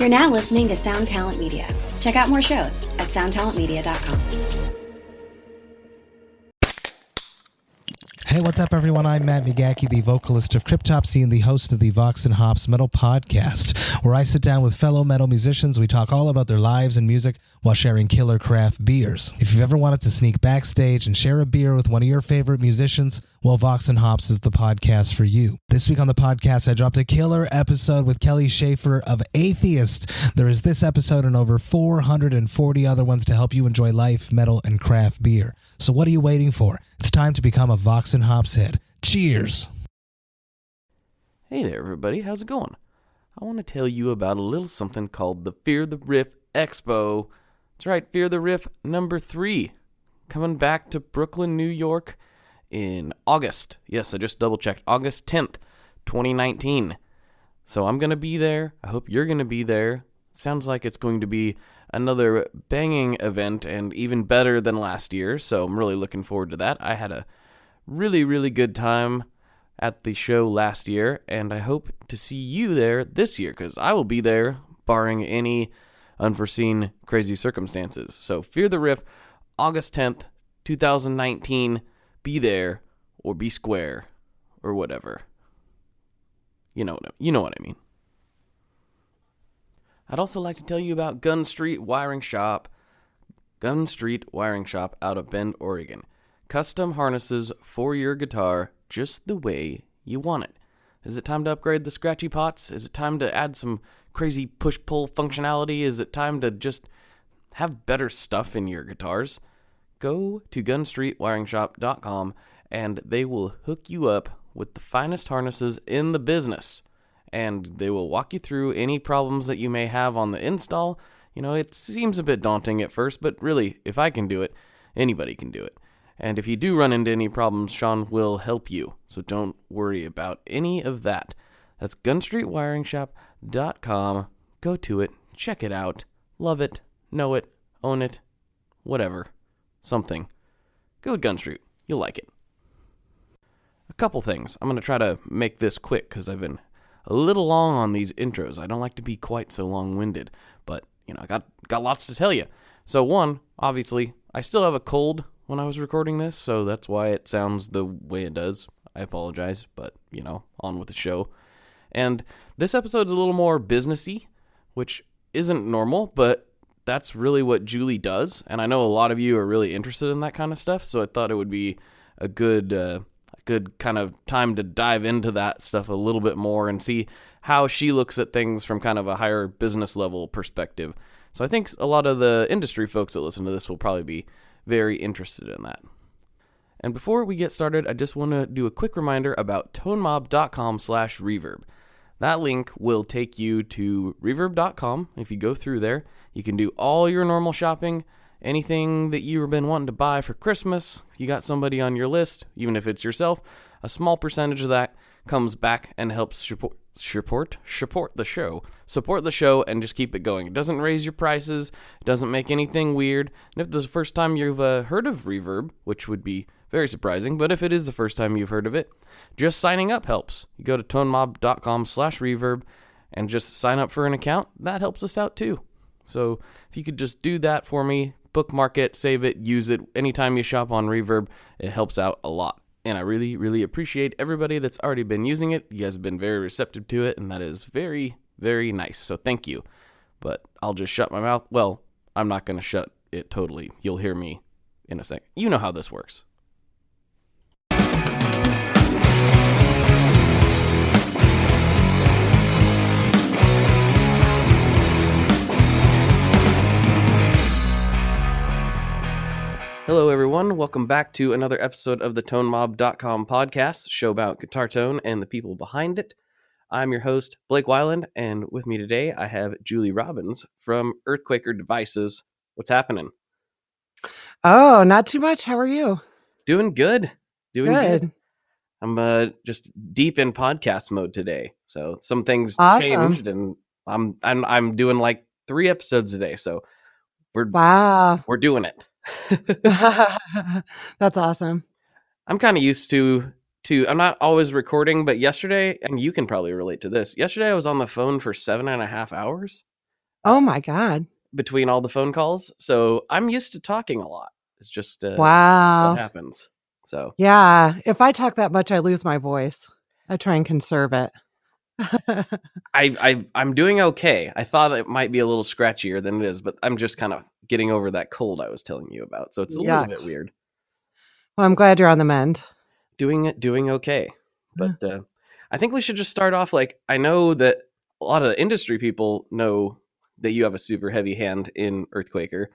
You're now listening to Sound Talent Media. Check out more shows at soundtalentmedia.com. Hey, what's up, everyone? I'm Matt Migaki, the vocalist of Cryptopsy and the host of the Vox and Hops Metal Podcast, where I sit down with fellow metal musicians. We talk all about their lives and music while sharing killer craft beers. If you've ever wanted to sneak backstage and share a beer with one of your favorite musicians, well, Vox and Hops is the podcast for you. This week on the podcast, I dropped a killer episode with Kelly Schaefer of Atheist. There is this episode and over 440 other ones to help you enjoy life, metal, and craft beer. So what are you waiting for? It's time to become a Vox and Hops head. Cheers! Hey there, everybody. How's it going? I want to tell you about a little something called the Fear the Riff Expo. That's right, Fear the Riff number 3. Coming back to Brooklyn, New York in August. Yes, I just double-checked. August 10th, 2019. So I'm going to be there. I hope you're going to be there. Sounds like it's going to be another banging event and even better than last year, so I'm really looking forward to that. I had a really, really good time at the show last year, and I hope to see you there this year, because I will be there, barring any unforeseen crazy circumstances. So Fear the Riff, August 10th, 2019, be there, or be square, or whatever. You know what I mean. I'd also like to tell you about Gun Street Wiring Shop. Gun Street Wiring Shop out of Bend, Oregon. Custom harnesses for your guitar just the way you want it. Is it time to upgrade the scratchy pots? Is it time to add some crazy push-pull functionality? Is it time to just have better stuff in your guitars? Go to gunstreetwiringshop.com and they will hook you up with the finest harnesses in the business. And they will walk you through any problems that you may have on the install. You know, it seems a bit daunting at first, but really, if I can do it, anybody can do it. And if you do run into any problems, Sean will help you. So don't worry about any of that. That's gunstreetwiringshop.com. Go to it, check it out, love it, know it, own it, whatever, something. Go to Gun Street, you'll like it. A couple things. I'm going to try to make this quick because I've been a little long on these intros. I don't like to be quite so long-winded, but, I got lots to tell you. So one, obviously, I still have a cold when I was recording this, so that's why it sounds the way it does. I apologize, but, on with the show. And this episode's a little more businessy, which isn't normal, but that's really what Julie does, and I know a lot of you are really interested in that kind of stuff, so I thought it would be a good kind of time to dive into that stuff a little bit more and see how she looks at things from kind of a higher business level perspective. So I think a lot of the industry folks that listen to this will probably be very interested in that. And before we get started, I just want to do a quick reminder about tonemob.com/reverb. That link will take you to reverb.com. If you go through there, you can do all your normal shopping. Anything that you've been wanting to buy for Christmas, you got somebody on your list, even if it's yourself, a small percentage of that comes back and helps support the show. Support the show and just keep it going. It doesn't raise your prices. It doesn't make anything weird. And if this is the first time you've heard of Reverb, which would be very surprising, but if it is the first time you've heard of it, just signing up helps. You go to tonemob.com/reverb and just sign up for an account. That helps us out too. So if you could just do that for me, bookmark it, save it, use it. Anytime you shop on Reverb, it helps out a lot. And I really, really appreciate everybody that's already been using it. You guys have been very receptive to it, and that is very, very nice. So thank you. But I'll just shut my mouth. Well, I'm not going to shut it totally. You'll hear me in a sec. You know how this works. Hello, everyone. Welcome back to another episode of the ToneMob.com podcast, show about guitar tone and the people behind it. I'm your host, Blake Weiland, and with me today, I have Julie Robbins from Earthquaker Devices. What's happening? Oh, not too much. How are you? Doing good. Doing Good. good. I'm just deep in podcast mode today, so some things Awesome. changed, and I'm doing like 3 episodes a day, so Wow. we're doing it. That's awesome. I'm kind of used to I'm not always recording, but yesterday, and you can probably relate to this. Yesterday, I was on the phone for 7.5 hours. Oh my God. between all the phone calls. So I'm used to talking a lot. It's just what Wow. happens. So Yeah. If I talk that much, I lose my voice. I try and conserve it. I'm doing okay. I thought it might be a little scratchier than it is, but I'm just kind of getting over that cold I was telling you about. So it's a little Yuck. bit weird. Well, I'm glad you're on the mend. Doing okay. But I think we should just start off like I know that a lot of the industry people know that you have a super heavy hand in Earthquaker,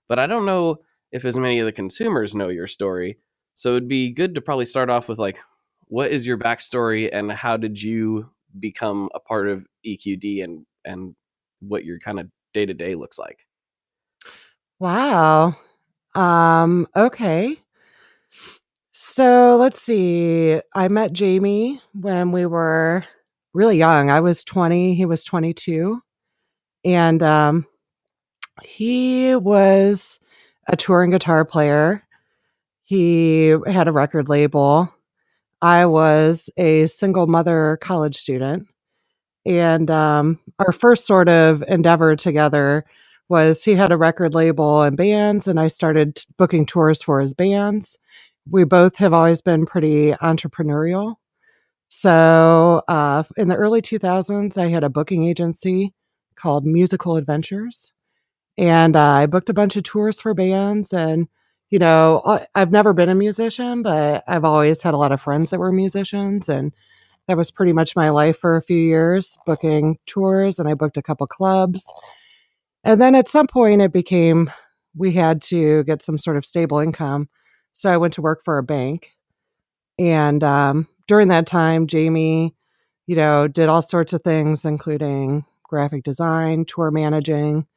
but I don't know if as many of the consumers know your story. So it'd be good to probably start off with like what is your backstory and how did you become a part of EQD and what your kind of day to day looks like. Wow. Okay. So let's see. I met Jamie when we were really young. I was 20, he was 22. And he was a touring guitar player. He had a record label. I was a single mother college student. And our first sort of endeavor together was he had a record label and bands, and I started booking tours for his bands. We both have always been pretty entrepreneurial. So in the early 2000s, I had a booking agency called Musical Adventures. And I booked a bunch of tours for bands. And, I've never been a musician, but I've always had a lot of friends that were musicians. And that was pretty much my life for a few years, booking tours. And I booked a couple clubs. And then at some point, we had to get some sort of stable income. So I went to work for a bank. And during that time, Jamie, did all sorts of things, including graphic design, tour managing.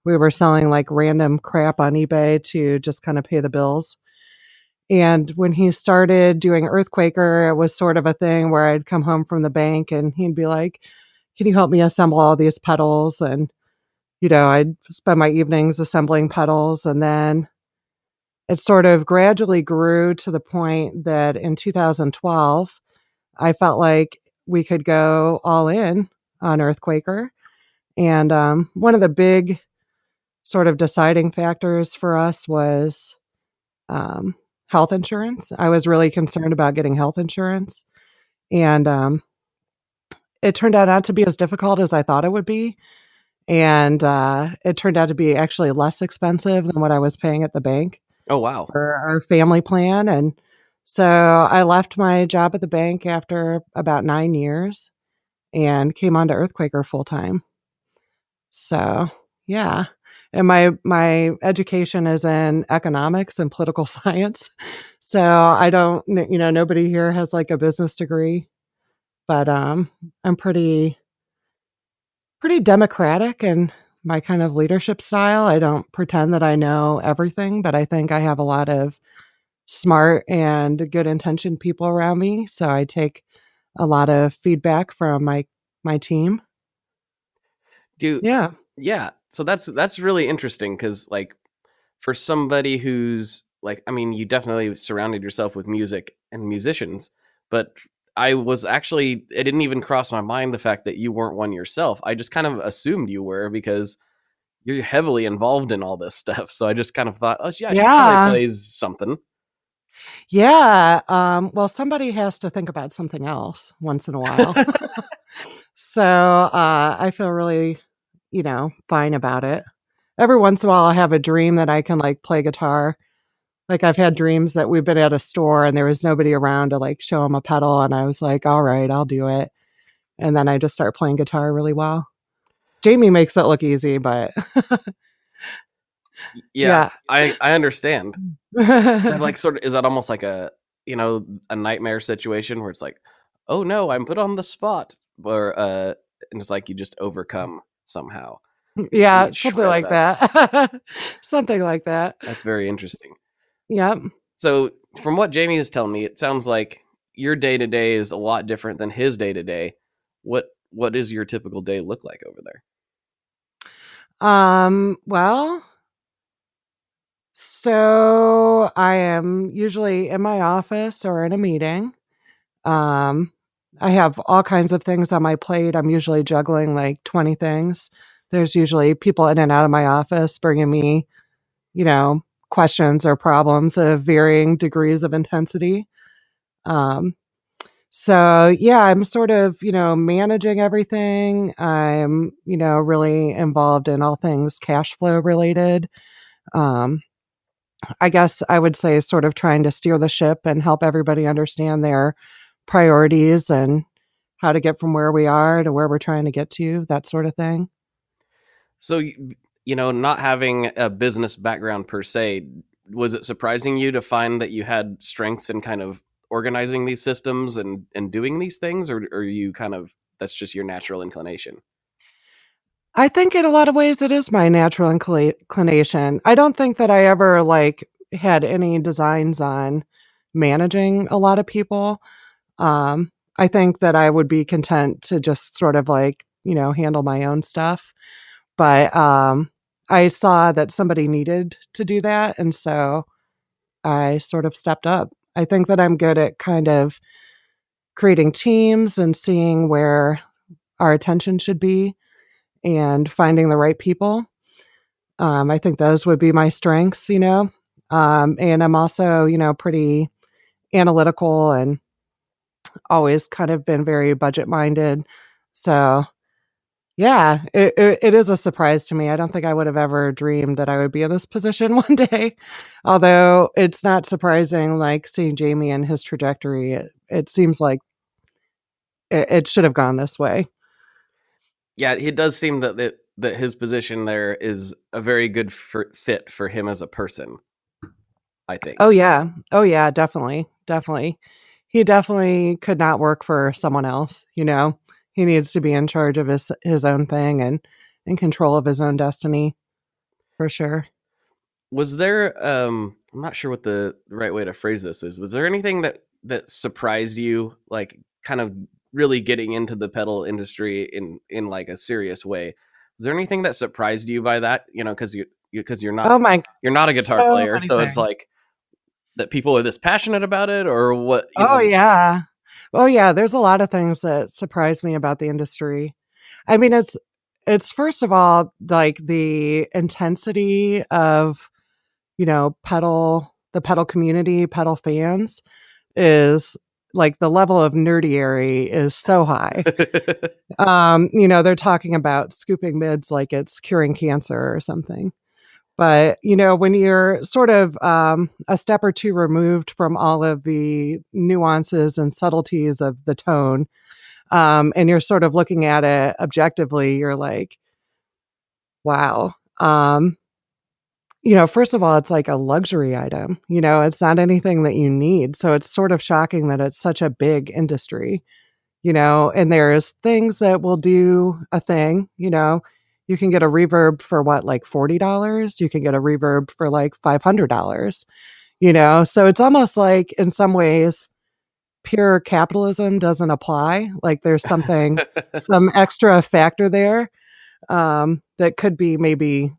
We were selling like random crap on eBay to just kind of pay the bills. And when he started doing Earthquaker, it was sort of a thing where I'd come home from the bank and he'd be like, "Can you help me assemble all these pedals?" And, I'd spend my evenings assembling pedals. And then it sort of gradually grew to the point that in 2012, I felt like we could go all in on Earthquaker. And one of the big sort of deciding factors for us was um, health insurance. I was really concerned about getting health insurance. And it turned out not to be as difficult as I thought it would be. And it turned out to be actually less expensive than what I was paying at the bank Oh wow. for our family plan. And so I left my job at the bank after about 9 years and came on to Earthquaker full time. So, yeah. And my education is in economics and political science. So I don't, nobody here has like a business degree, but I'm pretty democratic in my kind of leadership style. I don't pretend that I know everything, but I think I have a lot of smart and good intentioned people around me. So I take a lot of feedback from my team. Do Yeah. yeah. So that's really interesting because like for somebody who's like, I mean, you definitely surrounded yourself with music and musicians, but I was actually, it didn't even cross my mind the fact that you weren't one yourself. I just kind of assumed you were because you're heavily involved in all this stuff. So I just kind of thought, oh, yeah, she probably Yeah. plays something. Yeah. Well, somebody has to think about something else once in a while. So I feel really, fine about it. Every once in a while, I have a dream that I can like play guitar. Like I've had dreams that we've been at a store and there was nobody around to like show them a pedal. And I was like, all right, I'll do it. And then I just start playing guitar really well. Jamie makes it look easy, but Yeah, yeah. I understand. Is that like sort of, is that almost like a nightmare situation where it's like, oh no, I'm put on the spot, or and it's like you just overcome somehow. You Yeah, get something shredded like up. that. Something like that. That's very interesting. Yep. So, from what Jamie was telling me, it sounds like your day to day is a lot different than his day to day. What does your typical day look like over there? Well, so I am usually in my office or in a meeting. Um, I have all kinds of things on my plate. I'm usually juggling like 20 things. There's usually people in and out of my office bringing me, you know, questions or problems of varying degrees of intensity. Um, so yeah, I'm sort of, managing everything. I'm, really involved in all things cash flow related. Um, I guess I would say sort of trying to steer the ship and help everybody understand their priorities and how to get from where we are to where we're trying to get to, that sort of thing. So, not having a business background per se, was it surprising you to find that you had strengths in kind of organizing these systems and doing these things, or you kind of that's just your natural inclination? I think in a lot of ways it is my natural inclination. I don't think that I ever had any designs on managing a lot of people. I think that I would be content to just sort of handle my own stuff. But I saw that somebody needed to do that. And so I sort of stepped up. I think that I'm good at kind of creating teams and seeing where our attention should be and finding the right people. I think those would be my strengths, and I'm also, pretty analytical and always kind of been very budget minded. So, yeah, it is a surprise to me. I don't think I would have ever dreamed that I would be in this position one day. Although it's not surprising, like seeing Jamie and his trajectory, it seems like it should have gone this way. Yeah, it does seem that his position there is a very good fit for him as a person, I think. Oh yeah. Oh yeah, definitely. Definitely. He definitely could not work for someone else, He needs to be in charge of his own thing and in control of his own destiny for sure. Was there I'm not sure what the right way to phrase this is. Was there anything that surprised you, like kind of really getting into the pedal industry in like a serious way? Was there anything that surprised you by that? Because you're not Oh my, you're not a guitar so player, many so it's things. like that people are this passionate about it, or what? Oh yeah. Oh yeah, there's a lot of things that surprise me about the industry. I mean, it's first of all like the intensity of, the pedal community, pedal fans is like the level of nerdiary is so high. They're talking about scooping mids like it's curing cancer or something. But, when you're sort of a step or two removed from all of the nuances and subtleties of the tone, and you're sort of looking at it objectively, you're like, wow. First of all, it's like a luxury item. It's not anything that you need. So it's sort of shocking that it's such a big industry, and there's things that will do a thing, you can get a reverb for what, like $40? You can get a reverb for like $500, So it's almost like in some ways pure capitalism doesn't apply. Like there's some extra factor there that could be maybe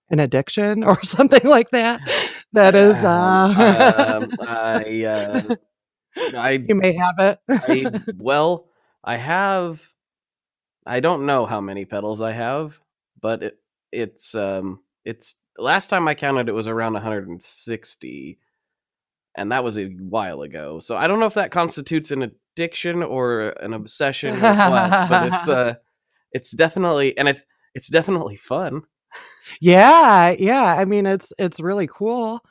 an addiction or something like that. That is, I you may have it. well, I have. I don't know how many pedals I have, but it's last time I counted it was around 160, and that was a while ago. So I don't know if that constitutes an addiction or an obsession or what, but it's definitely, and it's definitely fun. Yeah, yeah. I mean, it's really cool,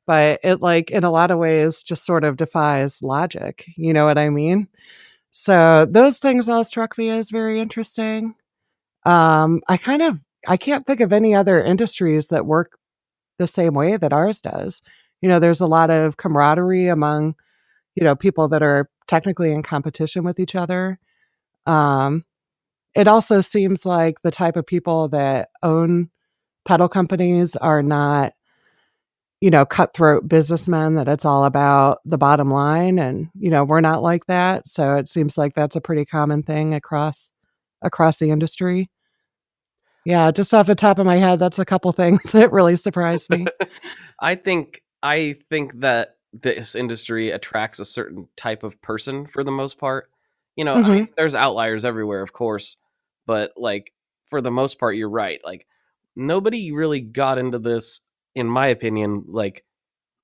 but it like in a lot of ways just sort of defies logic. You know what I mean? So those things all struck me as very interesting. I can't think of any other industries that work the same way that ours does. There's a lot of camaraderie among, people that are technically in competition with each other. Um, it also seems like the type of people that own pedal companies are not, cutthroat businessmen, that it's all about the bottom line. And, we're not like that. So it seems like that's a pretty common thing across the industry. Yeah, just off the top of my head, that's a couple things that really surprised me. I think that this industry attracts a certain type of person for the most part. I Mhm. mean, there's outliers everywhere, of course, but like for the most part, you're right. Like, nobody really got into this, in my opinion. Like,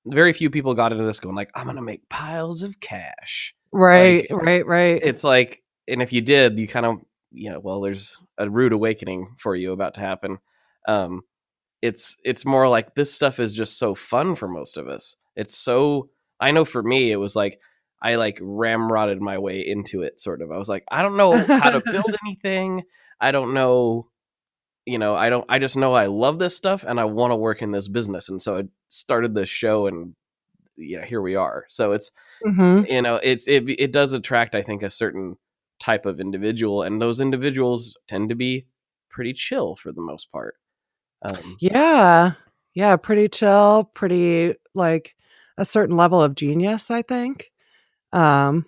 very few people got into this going like, I'm gonna make piles of cash. Right, Like, right. it's like, and if you did, you kind of, well, there's a rude awakening for you about to happen. Um, it's more like this stuff is just so fun for most of us. It's so, I know for me, it was like, I like ramrodded my way into it, sort of. I was like, I don't know how to build anything. I don't know, I just know I love this stuff and I want to work in this business. And so I started this show, and here we are. So it's, Mhm. it does attract, I think, a certain type of individual, and those individuals tend to be pretty chill for the most part. Yeah. Yeah, pretty chill, pretty like a certain level of genius, I think. Um,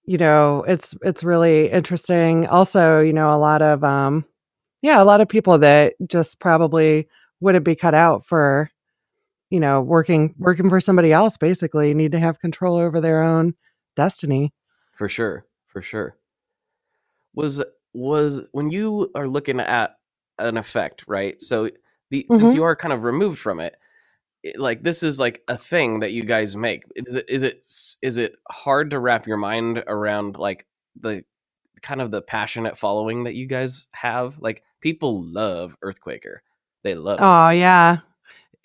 it's really interesting. Also, a lot of yeah, a lot of people that just probably wouldn't be cut out for, working for somebody else, basically need to have control over their own destiny. For sure, for sure. Was when you are looking at an effect, right? So since Mhm. you are kind of removed from it, like, this is like a thing that you guys make. Is it hard to wrap your mind around, like, the kind of the passionate following that you guys have? Like, people love Earthquaker. They love it. Oh, yeah.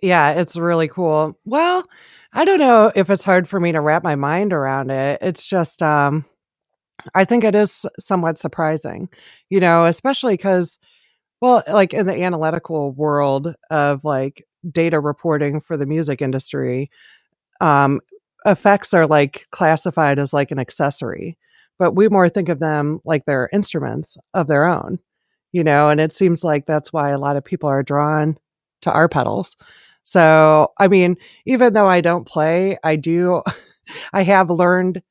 Yeah, it's really cool. Well, I don't know if it's hard for me to wrap my mind around it. It's just, I think it is somewhat surprising, especially because, well, like in the analytical world of like data reporting for the music industry, um, effects are like classified as like an accessory, but we more think of them like they're instruments of their own, and it seems like that's why a lot of people are drawn to our pedals. So, I mean, even though I don't play, I do, I have learned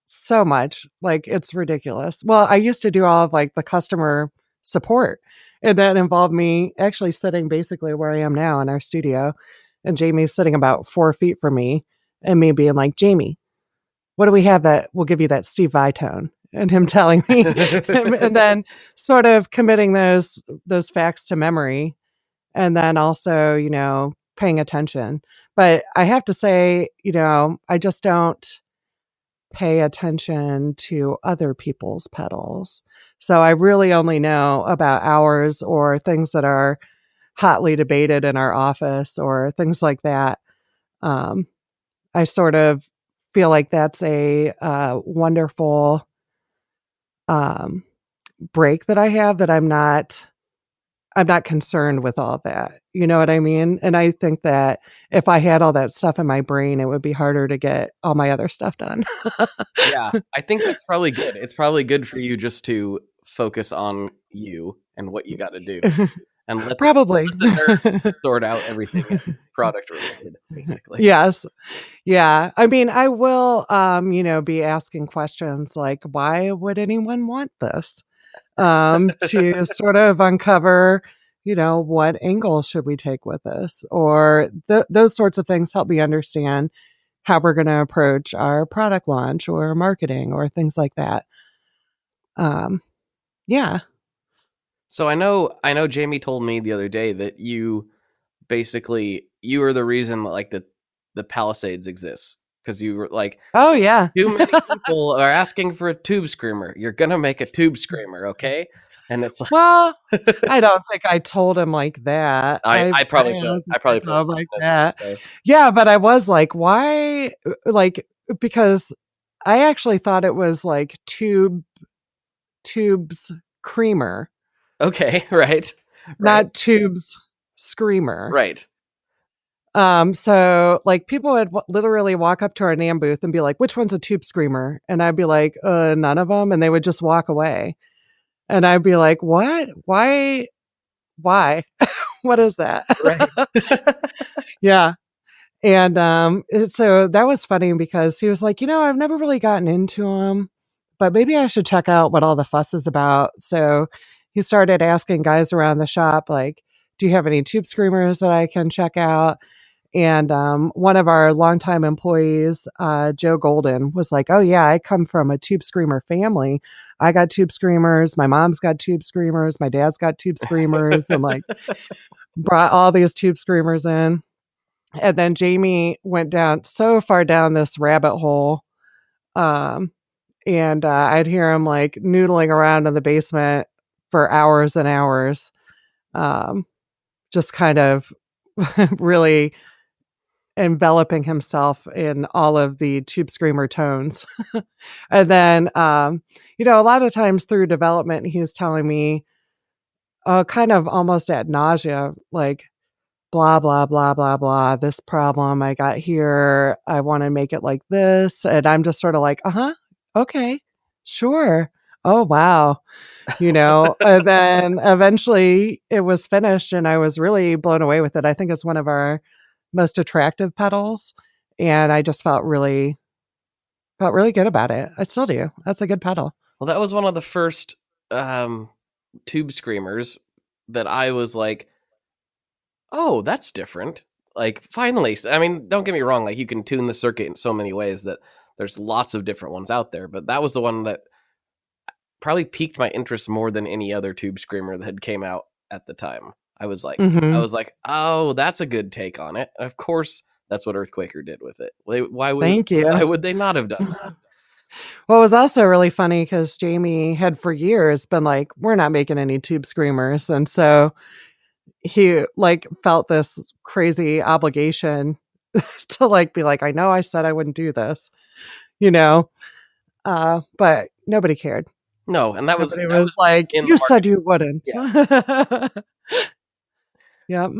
so much. Like, it's ridiculous. Well, I used to do all of like the customer support, and that involved me actually sitting basically where I am now in our studio. And Jamie's sitting about 4 feet from me, and me being like, Jamie, what do we have that will give you that Steve Vai tone? And him telling me, and then sort of committing those facts to memory, and then also, paying attention. But I have to say, I just don't pay attention to other people's pedals. So I really only know about ours or things that are hotly debated in our office or things like that. Um, I sort of feel like that's a wonderful um, break that I have, that I'm not concerned with all that. You know what I mean? And I think that if I had all that stuff in my brain, it would be harder to get all my other stuff done. Yeah, I think that's probably good. It's probably good for you just to focus on you and what you got to do, and Probably. let the nerds sort out everything product related, basically. Yes. Yeah. I mean, I will, be asking questions like, why would anyone want this? To sort of uncover, what angle should we take with this? Or those sorts of things help me understand how we're going to approach our product launch or marketing or things like that. Um, yeah. So I know Jamie told me the other day that you are the reason that, like, the Palisades exists, because you were like, Oh, yeah. too many people are asking for a tube screamer. You're gonna make a tube screamer, okay? And it's like, Well, I don't think I told him like that. I I probably put don't think I I probably put told him it like as much, that. so. Yeah, but I was like, "Why?" Like, because I actually thought it was like Tubes Creamer, Okay, right, right, not Tubes Screamer. right. So, like, people would literally walk up to our NAM booth and be like, "Which one's a Tube Screamer?" And I'd be like, none of them," and they would just walk away. And I'd be like, "What? Why? Why? What is that?" Right. Yeah. And, so that was funny because he was like, I've never really gotten into them, but maybe I should check out what all the fuss is about." So he started asking guys around the shop, like, "Do you have any tube screamers that I can check out?" And one of our longtime employees, Joe Golden, was like, "Oh, yeah, I come from a tube screamer family. I got tube screamers. My mom's got tube screamers. My dad's got tube screamers, and like brought all these tube screamers in. And then Jamie went down so far down this rabbit hole. Um, and I'd hear him like noodling around in the basement for hours and hours. Just kind of really enveloping himself in all of the tube screamer tones. And then, a lot of times through development, he was telling me, kind of almost at nausea, like, blah, blah, blah, blah, blah, this problem I got here, I want to make it like this. And I'm just sort of like, okay, sure. Oh, wow. And then eventually it was finished and I was really blown away with it. I think it's one of our most attractive pedals. And I just felt really good about it. I still do. That's a good pedal. Well, that was one of the first tube screamers that I was like, oh, that's different. Like, finally. I mean, don't get me wrong. Like, you can tune the circuit in so many ways that there's lots of different ones out there. But that was the one that probably piqued my interest more than any other tube screamer that had came out at the time. I was like, oh, that's a good take on it. And of course, that's what Earthquaker did with it. Thank you. Why would they not have done that? Well, it was also really funny because Jamie had for years been like, we're not making any tube screamers. And so he like felt this crazy obligation to like be like, I know I said I wouldn't do this, but nobody cared. No, and that Nobody was like, you said you wouldn't. Yeah. Yep.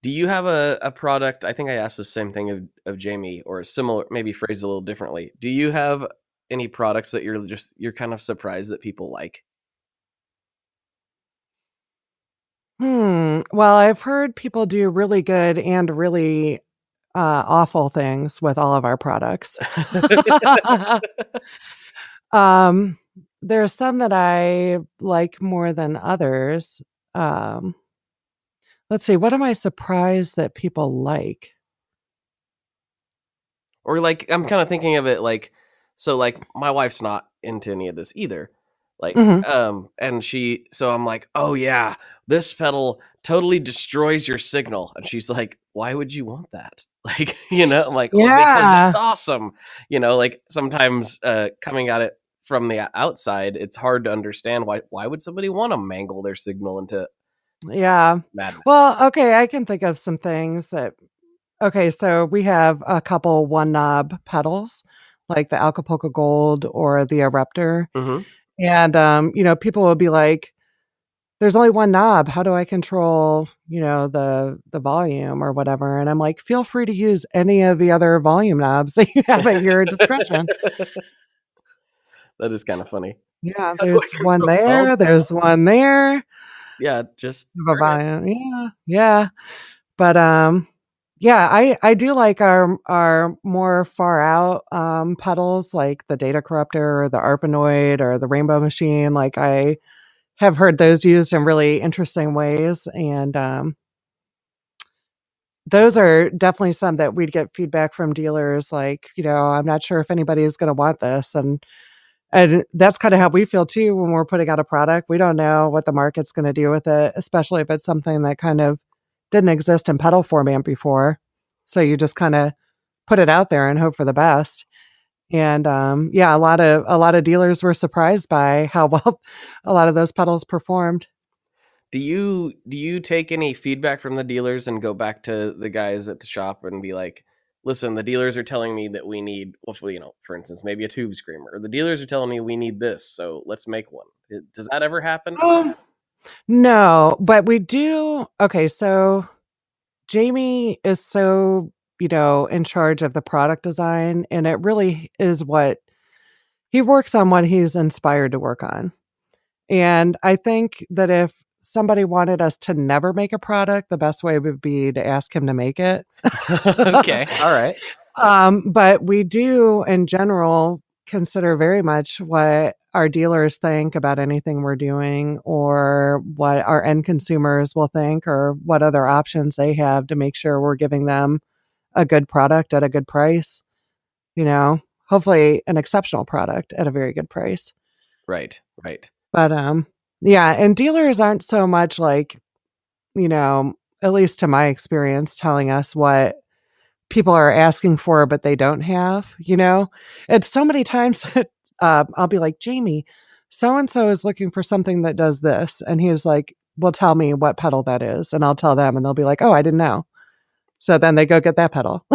Do you have a product? I think I asked the same thing of Jamie, or a similar, maybe phrased a little differently. Do you have any products that you're kind of surprised that people like? Well, I've heard people do really good and really awful things with all of our products. um, there's some that I like more than others. Um, let's see, what am I surprised that people like? Or like, I'm kind of thinking of it like, so like my wife's not into any of this either. Like, and so I'm like, oh yeah, this pedal totally destroys your signal. And she's like, why would you want that? Like, I'm like, well, because it's awesome. Like sometimes coming at it from the outside, it's hard to understand why would somebody want to mangle their signal into madness? Well, okay, I can think of some things okay, so we have a couple one knob pedals, like the Acapulco Gold or the Eruptor. Mm-hmm. And people will be like, there's only one knob. How do I control, the volume or whatever? And I'm like, feel free to use any of the other volume knobs that you have at your discretion. That is kind of funny. Yeah, there's one there. There's one there. Yeah, just volume. Yeah. But I do like our more far out pedals, like the Data Corruptor or the Arpanoid or the Rainbow Machine. Like I have heard those used in really interesting ways, and those are definitely some that we'd get feedback from dealers. Like, I'm not sure if anybody is going to want this, and that's kind of how we feel too when we're putting out a product. We don't know what the market's going to do with it, especially if it's something that kind of didn't exist in pedal format before. So you just kind of put it out there and hope for the best. And a lot of dealers were surprised by how well a lot of those pedals performed. Do you take any feedback from the dealers and go back to the guys at the shop and be like, listen, the dealers are telling me that we need, for instance, maybe a tube screamer, or the dealers are telling me we need this, so let's make one. Does that ever happen? No, but we do. Okay, so Jamie is so, in charge of the product design, and it really is what he works on, what he's inspired to work on. And I think that if somebody wanted us to never make a product, the best way would be to ask him to make it. Okay. All right. But we do in general consider very much what our dealers think about anything we're doing, or what our end consumers will think, or what other options they have to make sure we're giving them a good product at a good price, hopefully an exceptional product at a very good price. Right. Right. But yeah, and dealers aren't so much like, you know, at least to my experience, telling us what people are asking for, but they don't have, you know? It's so many times that I'll be like, Jamie, so and so is looking for something that does this. And he was like, well, tell me what pedal that is. And I'll tell them, and they'll be like, oh, I didn't know. So then they go get that pedal.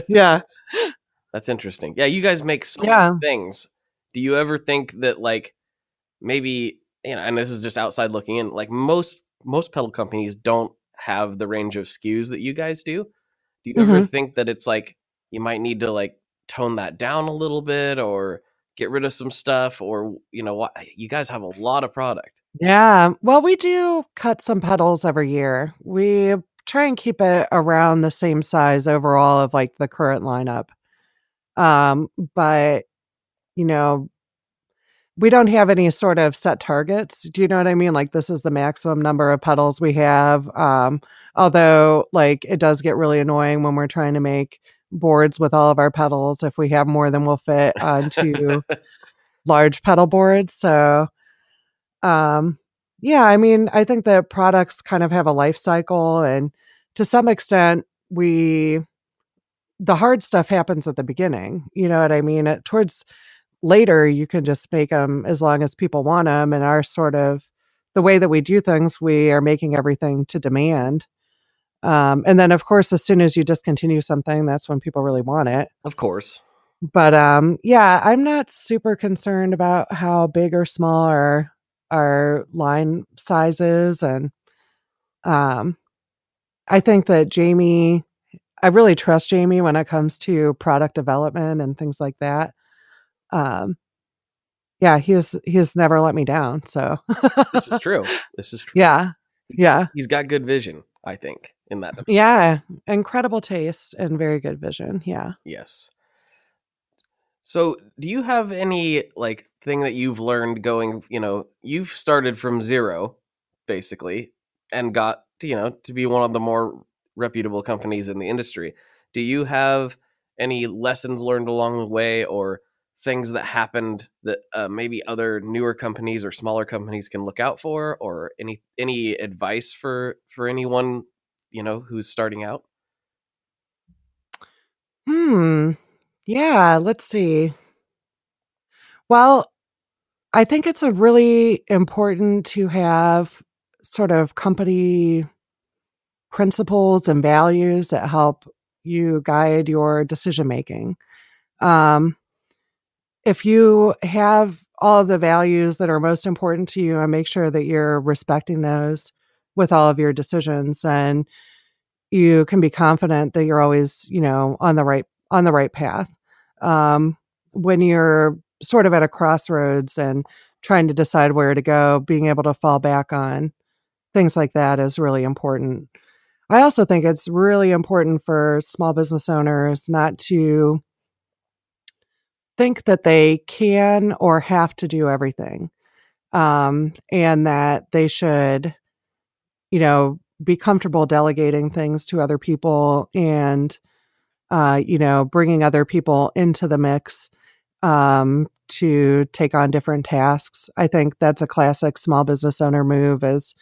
Yeah. That's interesting. Yeah, you guys make so many Yeah. things. Do you ever think that like maybe, and this is just outside looking in, like most pedal companies don't have the range of SKUs that you guys do? Do you ever Mhm. think that it's like you might need to like tone that down a little bit or get rid of some stuff, or what, you guys have a lot of product. Yeah. Well, we do cut some pedals every year. We try and keep it around the same size overall of like the current lineup. But you know, we don't have any sort of set targets. Do you know what I mean? Like this is the maximum number of pedals we have. Although like it does get really annoying when we're trying to make boards with all of our pedals if we have more than will fit onto large pedal boards. So um yeah, I mean, I think that products kind of have a life cycle, and to some extent we the hard stuff happens at the beginning. You know what I mean? Towards later, you can just make them as long as people want them. And our sort of the way that we do things, we are making everything to demand. And then, of course, as soon as you discontinue something, that's when people really want it. Of course. But yeah, I'm not super concerned about how big or small our line size is. And um, I think that I really trust Jamie when it comes to product development and things like that. Um, Yeah, he has never let me down, so This is true. This is true. Yeah, yeah, He's got good vision, I think, in that department. yeah, incredible taste and very good vision, yeah. Yes. So, do you have any like thing that you've learned going, you've started from zero basically and got to be one of the more reputable companies in the industry. Do you have any lessons learned along the way, or things that happened that maybe other newer companies or smaller companies can look out for, or any advice for anyone, who's starting out? Hmm, yeah, let's see. Well, I think it's a really important to have sort of company principles and values that help you guide your decision making. Um, if you have all of the values that are most important to you and make sure that you're respecting those with all of your decisions, then you can be confident that you're always, on the right path. When you're sort of at a crossroads and trying to decide where to go, being able to fall back on things like that is really important. I also think it's really important for small business owners not to think that they can or have to do everything, and that they should, be comfortable delegating things to other people and, bringing other people into the mix to take on different tasks. I think that's a classic small business owner move, is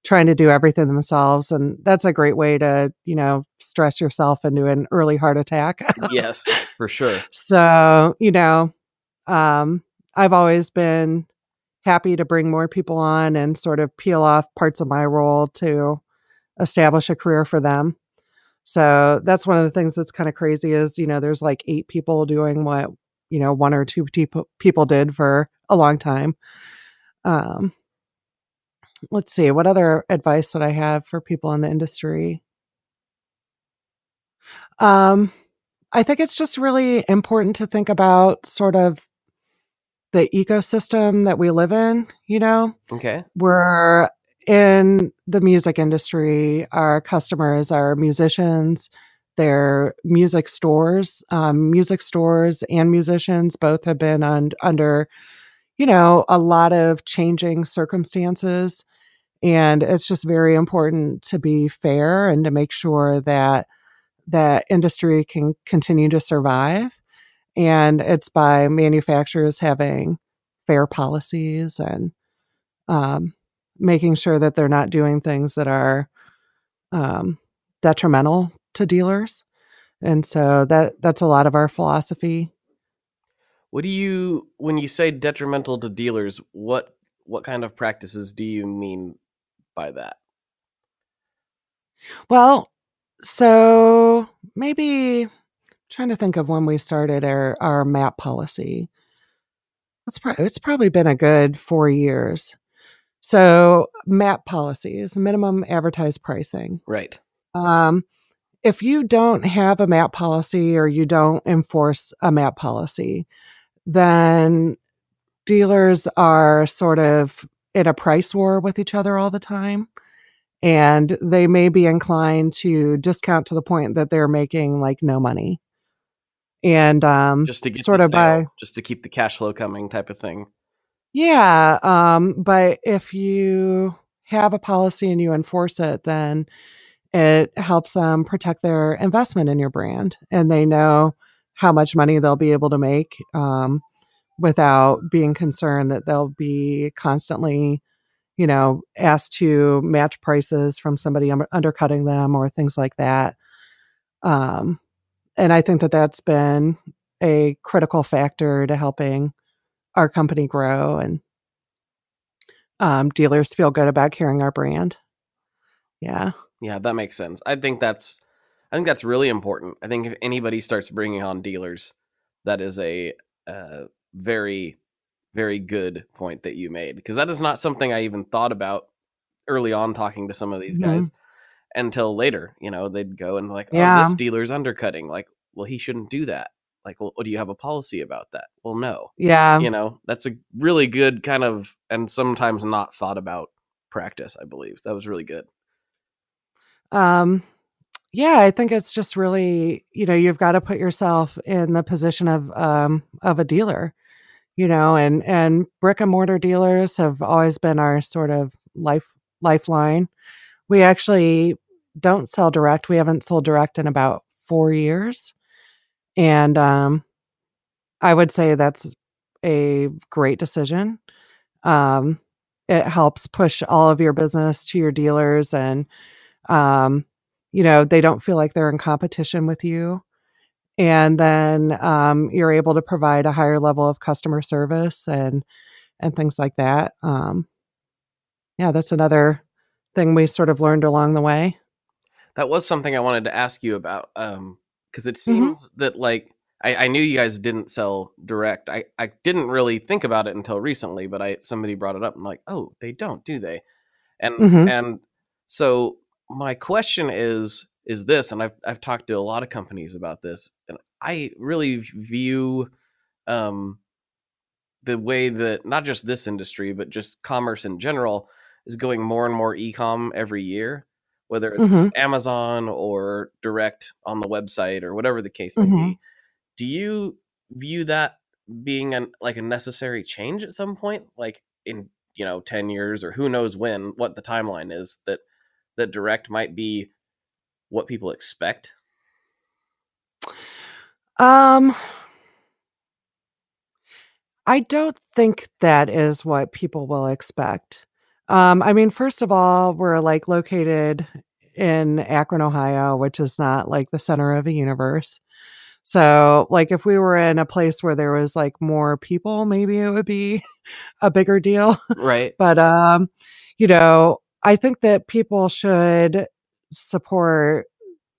trying to do everything themselves. And that's a great way to, stress yourself into an early heart attack. Yes, for sure. So, um, I've always been happy to bring more people on and sort of peel off parts of my role to establish a career for them. So that's one of the things that's kind of crazy is, there's like 8 people doing what, one or two people did for a long time. Um, let's see, what other advice would I have for people in the industry? Um, I think it's just really important to think about sort of the ecosystem that we live in, Okay. We're in the music industry. Our customers are musicians. They're music stores and musicians both have been under, a lot of changing circumstances. And it's just very important to be fair and to make sure that that industry can continue to survive. And it's by manufacturers having fair policies and making sure that they're not doing things that are detrimental to dealers. And so that's a lot of our philosophy. What do you, when you say detrimental to dealers, what kind of practices do you mean by that? Well, so maybe trying to think of when we started our MAP policy. It's probably been a good 4 years. So MAP policies, minimum advertised pricing. Right. Um, if you don't have a MAP policy or you don't enforce a MAP policy, then dealers are sort of in a price war with each other all the time. And they may be inclined to discount to the point that they're making like no money. And Just to get sort the of by, sale, just to keep the cash flow coming type of thing. yeah. But if you have a policy and you enforce it, then it helps them protect their investment in your brand. And they know how much money they'll be able to make without being concerned that they'll be constantly, asked to match prices from somebody undercutting them or things like that. Um, and I think that that's been a critical factor to helping our company grow and dealers feel good about carrying our brand. Yeah. Yeah, that makes sense. I think that's really important. I think if anybody starts bringing on dealers, that is a very, very good point that you made, because that is not something I even thought about early on talking to some of these Mhm. guys until later. They'd go and like, oh, Yeah. this dealer's undercutting. Like, well, he shouldn't do that. Like, well, do you have a policy about that? Well, no. Yeah. That's a really good kind of, and sometimes not thought about practice, I believe. That was really good. Um, yeah, I think it's just really, you've got to put yourself in the position of a dealer, and brick and mortar dealers have always been our sort of lifeline. We actually don't sell direct. We haven't sold direct in about 4 years. And I would say that's a great decision. Um, it helps push all of your business to your dealers and um, they don't feel like they're in competition with you. And then you're able to provide a higher level of customer service and things like that. Yeah, that's another thing we sort of learned along the way. That was something I wanted to ask you about, because it Hmm. seems that, like, I knew you guys didn't sell direct. I didn't really think about it until recently, but somebody brought it up. I'm like, oh, they don't, do they? And Hmm. so my question is this, and I've talked to a lot of companies about this, and I really view um, the way that not just this industry, but just commerce in general is going more and more e-com every year, whether it's Hmm. Amazon or direct on the website or whatever the case may Hmm. be. Do you view that being like a necessary change at some point, like in 10 years, or who knows what the timeline is, that direct might be what people expect? Um, I don't think that is what people will expect. I mean, first of all, we're like located in Akron, Ohio, which is not like the center of the universe. So, like, if we were in a place where there was like more people, maybe it would be a bigger deal. Right. But I think that people should support,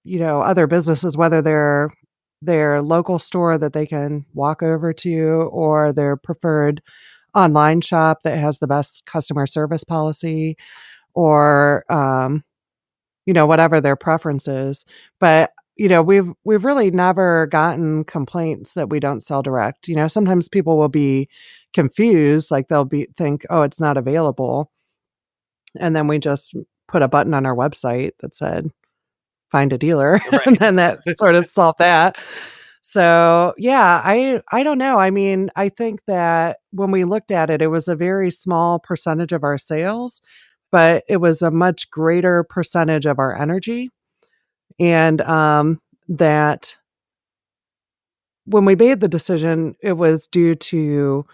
other businesses, whether they're their local store that they can walk over to or their preferred online shop that has the best customer service policy or whatever their preference is. But we've really never gotten complaints that we don't sell direct. Sometimes people will be confused, like they'll be think, oh, it's not available. And then we just put a button on our website that said find a dealer and Right. then that sort of solved that. So yeah, I don't know. I mean, I think that when we looked at it, it was a very small percentage of our sales, but it was a much greater percentage of our energy. And that when we made the decision, it was due to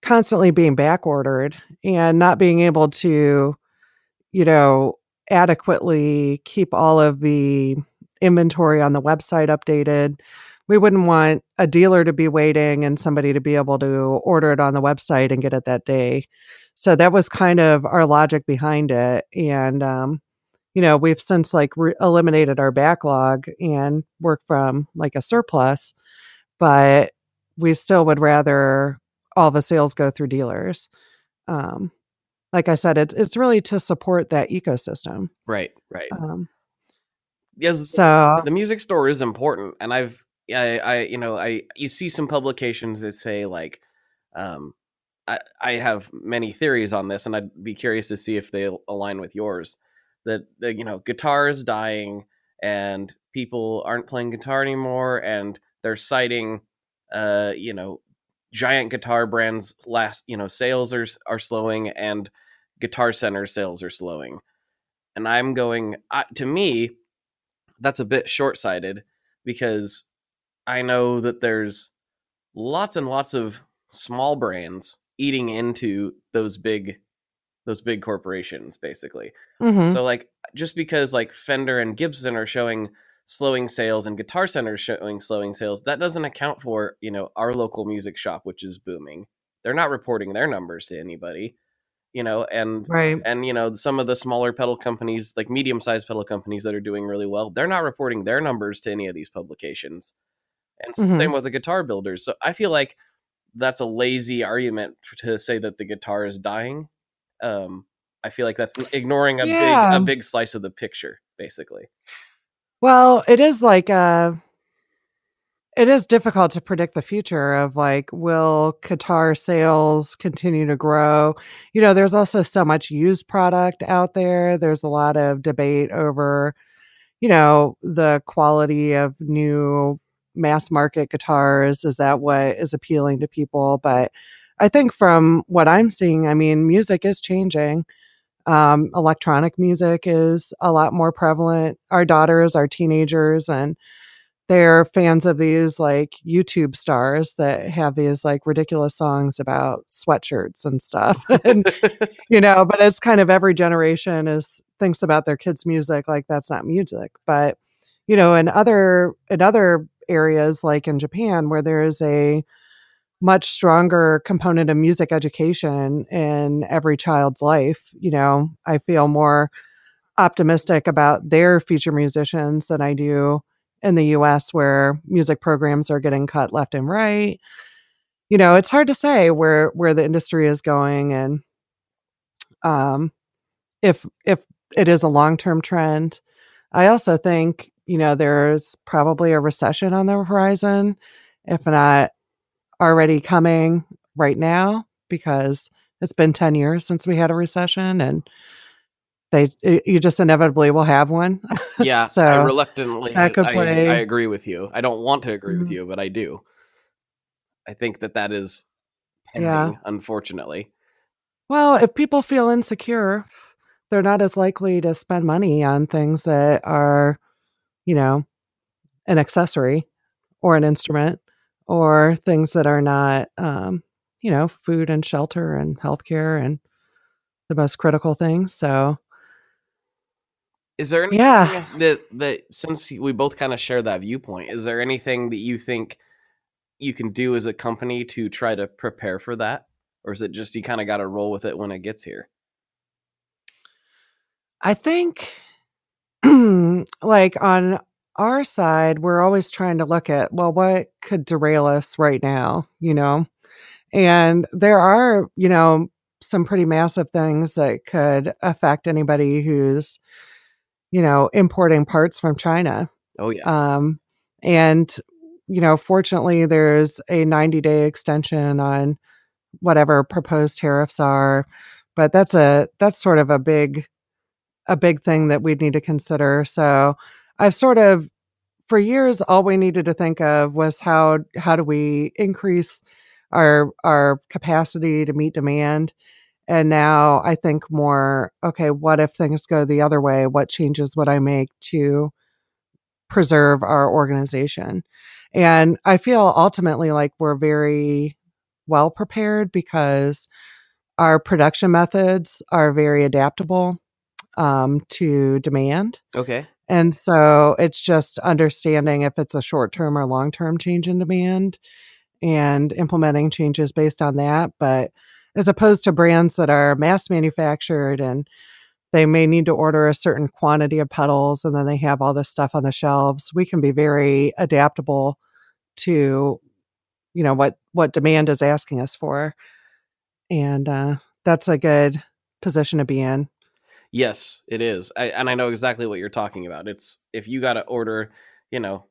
constantly being back ordered and not being able to, you know, adequately keep all of the inventory on the website updated. We wouldn't want a dealer to be waiting and somebody to be able to order it on the website and get it that day. So that was kind of our logic behind it. And, we've since like eliminated our backlog and work from like a surplus, but we still would rather all the sales go through dealers. Um, like I said, it's really to support that ecosystem. Right, right. Um, Yes, so the music store is important, and I you see some publications that say like, um, I have many theories on this, and I'd be curious to see if they align with yours. That guitar is dying, and people aren't playing guitar anymore, and they're citing, uh, you know, giant guitar brands sales are slowing, and Guitar Center sales are slowing, and I'm going to me that's a bit short-sighted because I know that there's lots and lots of small brands eating into those big corporations basically. mhm, So like just because like Fender and Gibson are showing slowing sales and Guitar Center is showing slowing sales, that doesn't account for, our local music shop which is booming. They're not reporting their numbers to anybody, and right. some of the smaller pedal companies, like medium-sized pedal companies that are doing really well, they're not reporting their numbers to any of these publications. And same Mhm. with the guitar builders. So I feel like that's a lazy argument to say that the guitar is dying. um I feel like that's ignoring a Yeah. big slice of the picture basically. Well, it is difficult to predict the future of like, will guitar sales continue to grow? There's also so much used product out there. There's a lot of debate over, the quality of new mass market guitars. Is that what is appealing to people? But I think from what I'm seeing, I mean, music is changing. Electronic music is a lot more prevalent. Our daughters are teenagers and they're fans of these like YouTube stars that have these like ridiculous songs about sweatshirts and stuff. And but it's kind of every generation is thinks about their kids' music like that's not music. But in other areas like in Japan where there is a much stronger component of music education in every child's life, I feel more optimistic about their future musicians than I do in the US where music programs are getting cut left and right. It's hard to say where the industry is going and um if it is a long-term trend. I also think, there's probably a recession on the horizon, if not already coming right now, because it's been 10 years since we had a recession and you just inevitably will have one. Yeah, I So that reluctantly could I play. agree with you. I don't want to agree with Mhm. you, but I do. I think that is Yeah. pending, unfortunately. Well, if people feel insecure, they're not as likely to spend money on things that are, you know, an accessory or an instrument or things that are not, food and shelter and healthcare and the most critical things. So, Is there yeah, anything that since we both kind of share that viewpoint, is there anything that you think you can do as a company to try to prepare for that? Or is it just you kind of got to roll with it when it gets here? I think like on our side, we're always trying to look at, well, what could derail us right now, And there are, some pretty massive things that could affect anybody who's, importing parts from China. Oh yeah. Um, and, fortunately, there's a 90-day extension on whatever proposed tariffs are, but that's sort of a big thing that we'd need to consider. So I've sort of for years all we needed to think of was how do we increase our capacity to meet demand. And now I think more, okay, what if things go the other way? What changes would I make to preserve our organization? And I feel ultimately like we're very well prepared because our production methods are very adaptable to demand. Okay. And so it's just understanding if it's a short-term or long-term change in demand and implementing changes based on that. But as opposed to brands that are mass manufactured and they may need to order a certain quantity of pedals and then they have all this stuff on the shelves, we can be very adaptable to, what demand is asking us for. And that's a good position to be in. Yes, it is. And I know exactly what you're talking about. It's if you got to order, you know,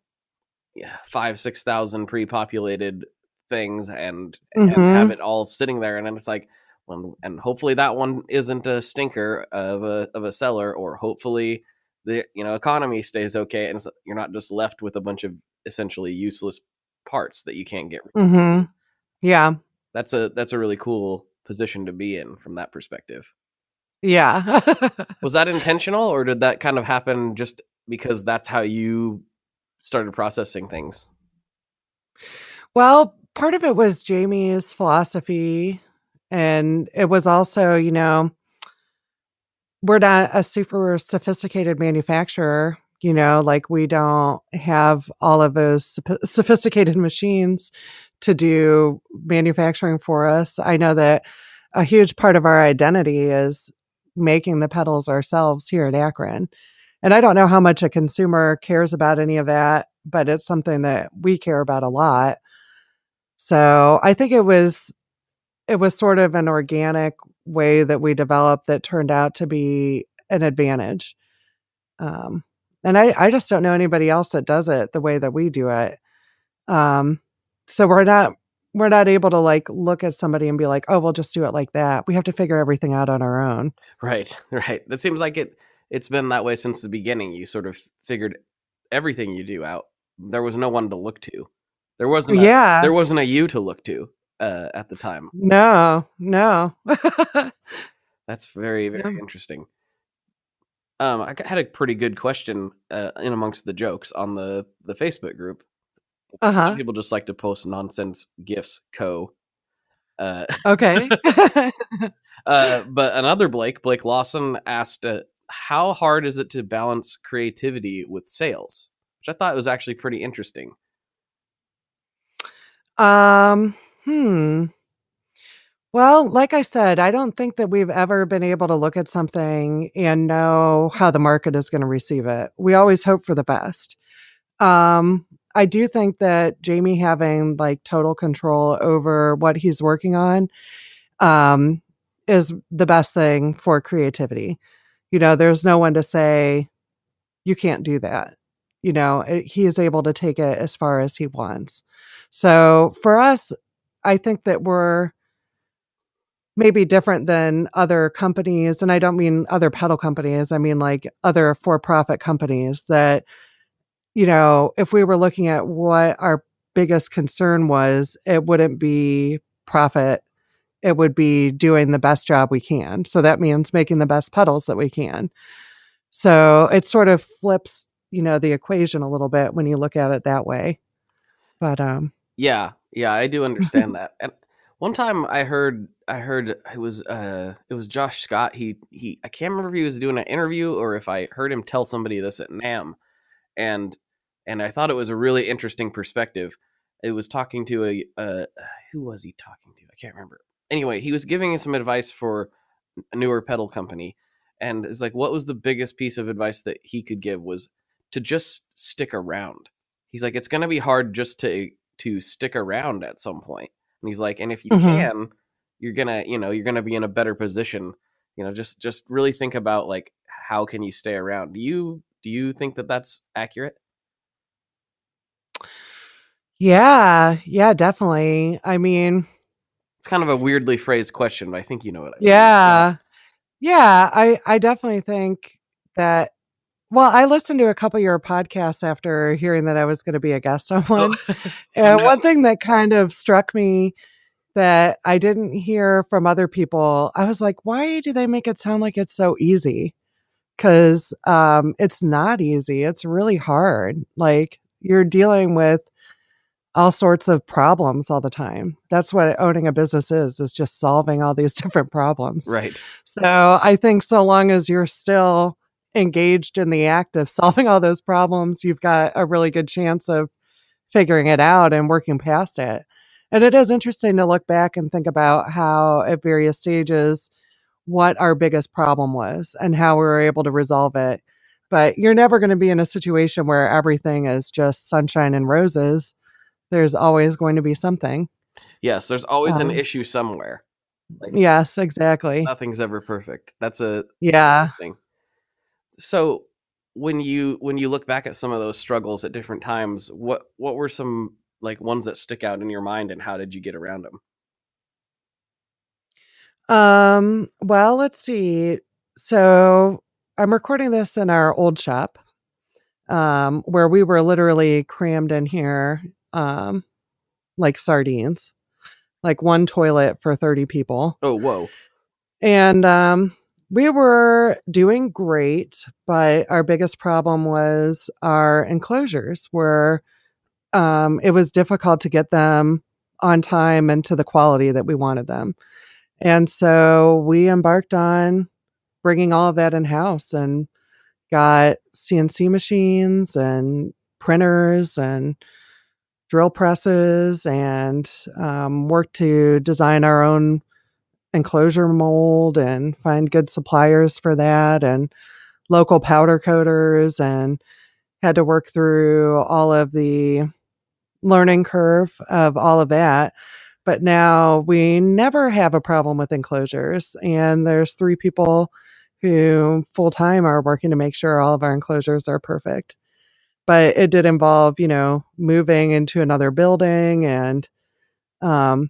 5,000-6,000 pre-populated things and have Mhm. it all sitting there, and then it's like, well, and hopefully that one isn't a stinker of a seller, or hopefully the economy stays okay, and you're not just left with a bunch of essentially useless parts that you can't get rid of. Mhm. Yeah. That's a really cool position to be in from that perspective. Yeah. Was that intentional, or did that kind of happen just because that's how you started processing things? Well, part of it was Jamie's philosophy, and it was also, we're not a super sophisticated manufacturer, like we don't have all of those sophisticated machines to do manufacturing for us. I know that a huge part of our identity is making the pedals ourselves here at Akron. And I don't know how much a consumer cares about any of that, but it's something that we care about a lot. So I think it was sort of an organic way that we developed that turned out to be an advantage. Um, and I just don't know anybody else that does it the way that we do it. Um, so we're not able to like look at somebody and be like, oh, we'll just do it like that. We have to figure everything out on our own. Right, right. That seems like it's been that way since the beginning. You sort of figured everything you do out. There was no one to look to. There Yeah. wasn't a you to look to at the time. No, no. That's very, very Yeah. interesting. Had a pretty good question in amongst the jokes on the Facebook group. Some Uh-huh. people just like to post nonsense gifs. Uh, Okay. but another Blake Lawson asked, "How hard is it to balance creativity with sales?" Which I thought was actually pretty interesting. Um, hmm. Well, like I said, I don't think that we've ever been able to look at something and know how the market is going to receive it. We always hope for the best. Um, I do think that Jamie having like total control over what he's working on um, is the best thing for creativity. There's no one to say, you can't do that. He is able to take it as far as he wants. So for us, I think that we're maybe different than other companies. And I don't mean other pedal companies, I mean like other for profit companies that, if we were looking at what our biggest concern was, it wouldn't be profit. It would be doing the best job we can. So that means making the best pedals that we can. So it sort of flips, the equation a little bit when you look at it that way. But Yeah, yeah, I do understand that. And one time I heard it was Josh Scott. He I can't remember if he was doing an interview or if I heard him tell somebody this at NAM, and I thought it was a really interesting perspective. It was talking to a who was he talking to? I can't remember. Anyway, he was giving some advice for a newer pedal company, and it's like, what was the biggest piece of advice that he could give was to just stick around. He's like, it's going to be hard just to stick around at some point. And he's like, and if you mhm. can, you're gonna be in a better position. Just really think about like, how can you stay around? Do you think that that's accurate? Yeah, definitely. I mean, It's kind of a weirdly phrased question, but I think you know what I mean. Yeah. yeah. Yeah, I definitely think that. Well, I listened to a couple of your podcasts after hearing that I was gonna be a guest on Oh, one, oh and no. one thing that kind of struck me that I didn't hear from other people, I was like, "Why do they make it sound like it's so easy?" 'Cause, it's not easy, it's really hard. Like, you're dealing with all sorts of problems all the time. That's what owning a business is just solving all these different problems. Right. So I think so long as you're still engaged in the act of solving all those problems, you've got a really good chance of figuring it out and working past it. And it is interesting to look back and think about how at various stages what our biggest problem was and how we were able to resolve it. But you're never going to be in a situation where everything is just sunshine and roses. There's always going to be something. Yes, there's always an Um, issue somewhere. Like yes, exactly. nothing's ever perfect. That's a Yeah. thing. So when you look back at some of those struggles at different times, what were some like ones that stick out in your mind, and how did you get around them? Well, let's see. So I'm recording this in our old shop, where we were literally crammed in here, like sardines, like one toilet for 30 people. Oh, whoa. And we were doing great, but our biggest problem was our enclosures where it was difficult to get them on time and to the quality that we wanted them. And so we embarked on bringing all of that in house and got CNC machines and printers and drill presses and worked to design our own enclosure mold and find good suppliers for that and local powder coaters, and had to work through all of the learning curve of all of that. But now we never have a problem with enclosures, and there's 3 people who full time are working to make sure all of our enclosures are perfect. But it did involve, moving into another building and um,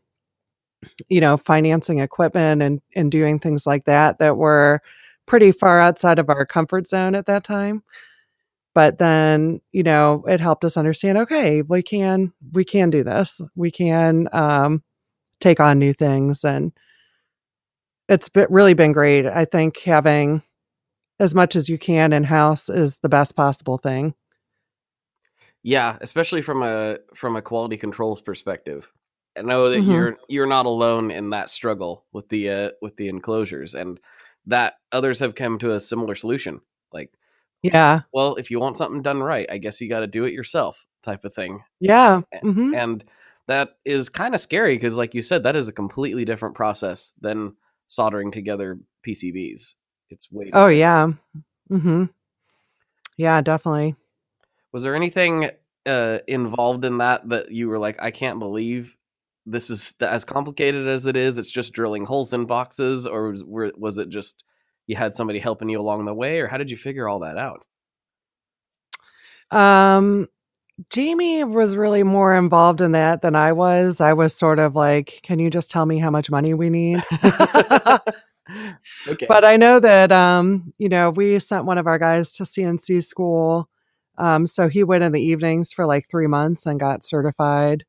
financing equipment and doing things like that that were pretty far outside of our comfort zone at that time. But then, it helped us understand, okay, we can do this. We can take on new things, and really been great. I think having as much as you can in house is the best possible thing. Yeah, especially from a quality controls perspective. I know that Hmm. you're not alone in that struggle with the enclosures, and that others have come to a similar solution. Like, Yeah. well, if you want something done right, I guess you got to do it yourself, type of thing. Yeah. A- Hmm. And that is kind of scary because, like you said, that is a completely different process than soldering together PCBs. It's way Oh, different. yeah. Hmm. Yeah, definitely. Was there anything involved in that you were like, I can't believe this is as complicated as it is? It's just drilling holes in boxes, or was it just you had somebody helping you along the way, or how did you figure all that out? Um, Jamie was really more involved in that than I was. I was sort of like, can you just tell me how much money we need? Okay, But I know that, we sent one of our guys to CNC school. So he went in the evenings for like 3 months and got certified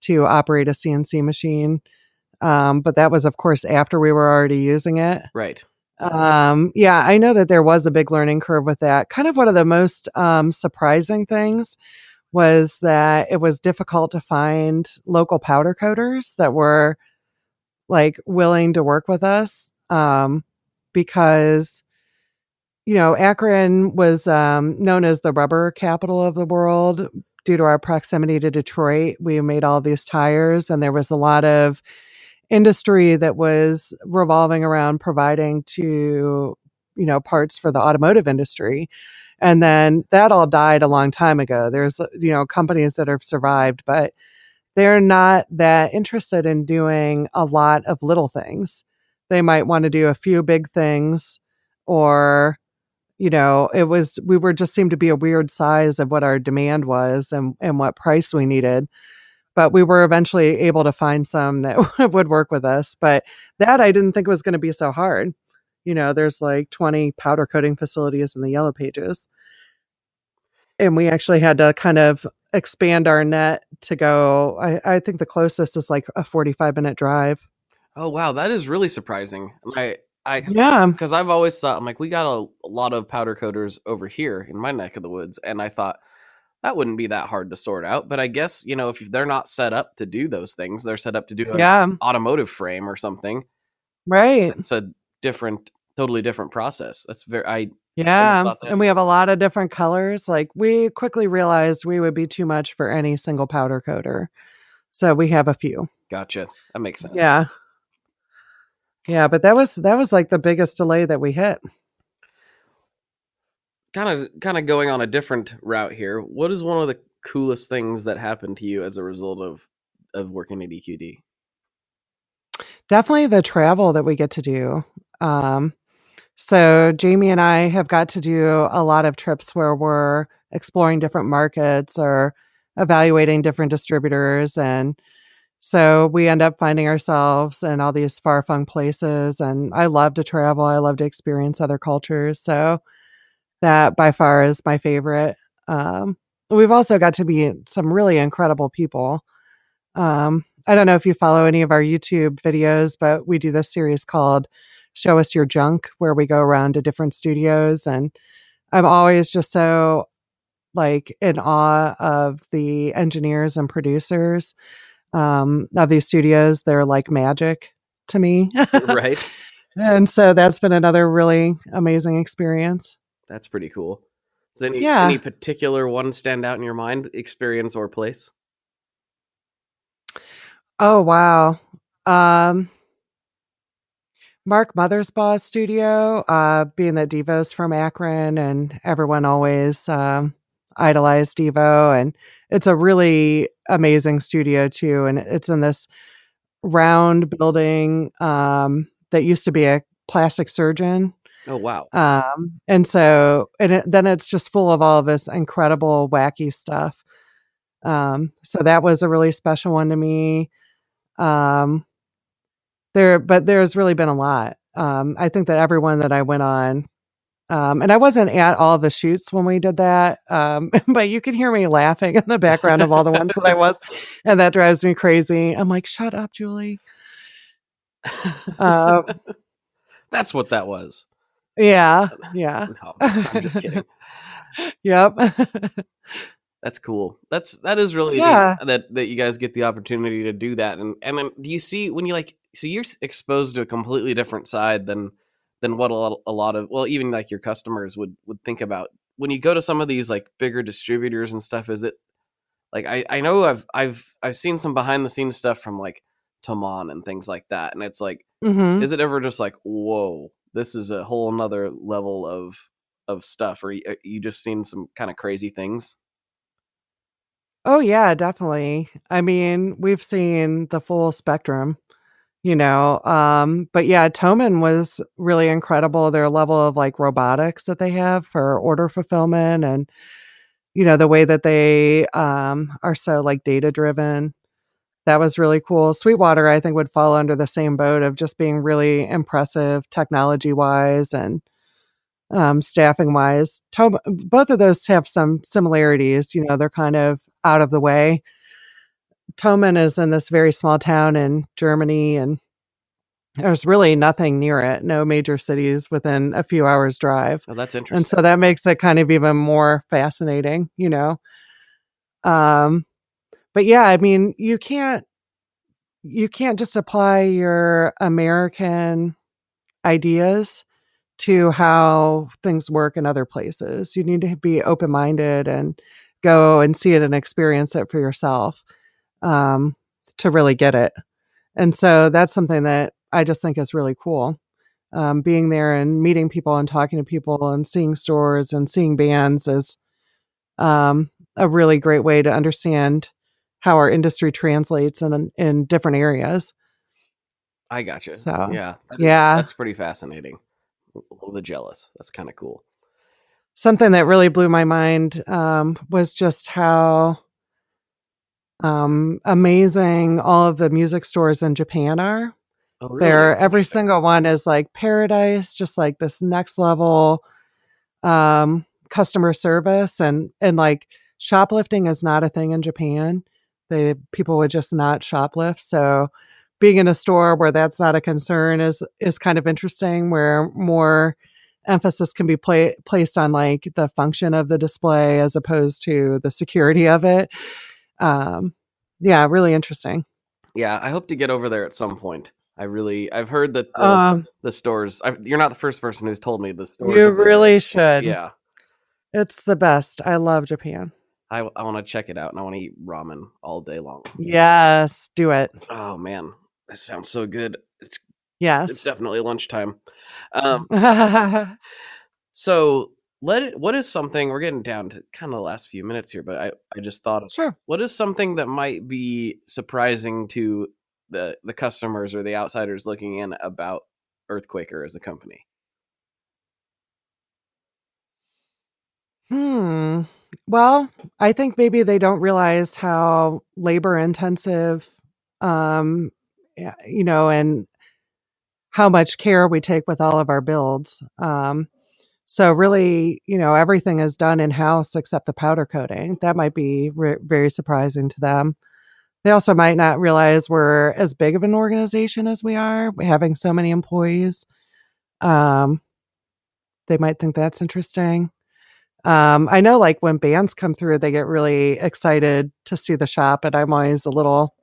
to operate a CNC machine. But that was, of course, after we were already using it. right. Yeah, I know that there was a big learning curve with that. Kind of one of the most surprising things was that it was difficult to find local powder coaters that were like willing to work with us, because Akron was known as the rubber capital of the world due to our proximity to Detroit. We made all these tires, and there was a lot of industry that was revolving around providing to parts for the automotive industry. And then that all died a long time ago. There's companies that have survived, but they're not that interested in doing a lot of little things. They might want to do a few big things, or we were just seemed to be a weird size of what our demand was and what price we needed. But we were eventually able to find some that would work with us. But that I didn't think was going to be so hard. There's like 20 powder coating facilities in the Yellow Pages. And we actually had to kind of expand our net to go. I think the closest is like a 45-minute drive. Oh wow, that is really surprising. I Yeah. because I've always thought I'm like we got a lot of powder coaters over here in my neck of the woods, and I thought that wouldn't be that hard to sort out. But I guess, if they're not set up to do those things, they're set up to do an Yeah, automotive frame or something. right. It's a totally different process. That's I wouldn't have Yeah, thought that and we either. have a lot of different colors. Like, we quickly realized we would be too much for any single powder coater, so we have a few. Gotcha. That makes sense. Yeah. Yeah, but that was like the biggest delay that we hit. Kind of going on a different route here. What is one of the coolest things that happened to you as a result of working at EQD? Definitely the travel that we get to do. Um, so Jamie and I have got to do a lot of trips where we're exploring different markets or evaluating different distributors, and so we end up finding ourselves in all these far-flung places, and I love to travel. I love to experience other cultures. So that by far is my favorite. We've also got to meet some really incredible people. I don't know if you follow any of our YouTube videos, but we do this series called Show Us Your Junk, where we go around to different studios. And I'm always just so like in awe of the engineers and producers of these studios. They're like magic to me. Right? And so that's been another really amazing experience. That's pretty cool. Does any Yeah. particular one stand out in your mind, experience or place? Oh, wow. Um, Mark Mothersbaugh's studio, being that Devo's from Akron and everyone always idolized Devo. And it's a really amazing studio, too. And it's in this round building that used to be a plastic surgeon. Oh wow. Then it's just full of all of this incredible, wacky stuff. So that was a really special one to me. Um, but there's really been a lot. I think that everyone that I went on, and I wasn't at all the shoots when we did that, but you can hear me laughing in the background of all the ones that I was, and that drives me crazy. I'm like, shut up, Julie. Uh, That's what that was. yeah. No, I'm just kidding. Yep. That's cool. That is really neat Yeah. that you guys get the opportunity to do that. And then do you see when you so you're exposed to a completely different side than what a lot of, well, even like your customers would think about when you go to some of these like bigger distributors and stuff. Is it like I know I've seen some behind the scenes stuff from like Taman and things like that, and it's like, Hmm. is it ever just like, whoa, this is a whole nother level of stuff, or you just seen some kind of crazy things? Oh, yeah, definitely. I mean, we've seen the full spectrum, but yeah, Toman was really incredible. Their level of like robotics that they have for order fulfillment and, the way that they are so like data driven. That was really cool. Sweetwater, I think, would fall under the same boat of just being really impressive technology wise and staffing wise. Both of those have some similarities. They're kind of out of the way. Toman is in this very small town in Germany, and there's really nothing near it, no major cities within a few hours drive. Oh, that's And interesting. so that makes it kind of even more fascinating. Um, but yeah, I mean, you can't just apply your American ideas to how things work in other places. You need to be open-minded and go and see it and experience it for yourself um, to really get it. And so that's something that I just think is really cool. Being there and meeting people and talking to people and seeing stores and seeing bands is a really great way to understand how our industry translates in different areas. I gotcha. So, Yeah, yeah, that's pretty fascinating. A little bit jealous. That's kind of cool. something that really blew my mind was just how amazing all of the music stores in Japan are. Oh, really? Every Interesting. single one is like paradise, just like this next level customer service and like shoplifting is not a thing in Japan. People would just not shoplift. So being in a store where that's not a concern is kind of interesting, where more emphasis can be placed on like the function of the display as opposed to the security of it. Yeah, really interesting. Yeah, I hope to get over there at some point. I've heard that Um, the stores. You're not the first person who's told me the stores you over there. really should. Yeah, It's the best. I love Japan. I want to check it out, and I want to eat ramen all day long. Yes, do it. Oh man, that sounds so good. It's Yes. definitely lunchtime. So what is something, we're getting down to kind of the last few minutes here, but I just thought of, Sure. what is something that might be surprising to the customers or the outsiders looking in about Earthquaker as a company? Well, I think maybe they don't realize how labor intensive, and how much care we take with all of our builds. So really, everything is done in house except the powder coating. That might be very surprising to them. They also might not realize we're as big of an organization as we are, having so many employees. Um, they might think that's interesting. I know like when bands come through, they get really excited to see the shop, and I'm always a little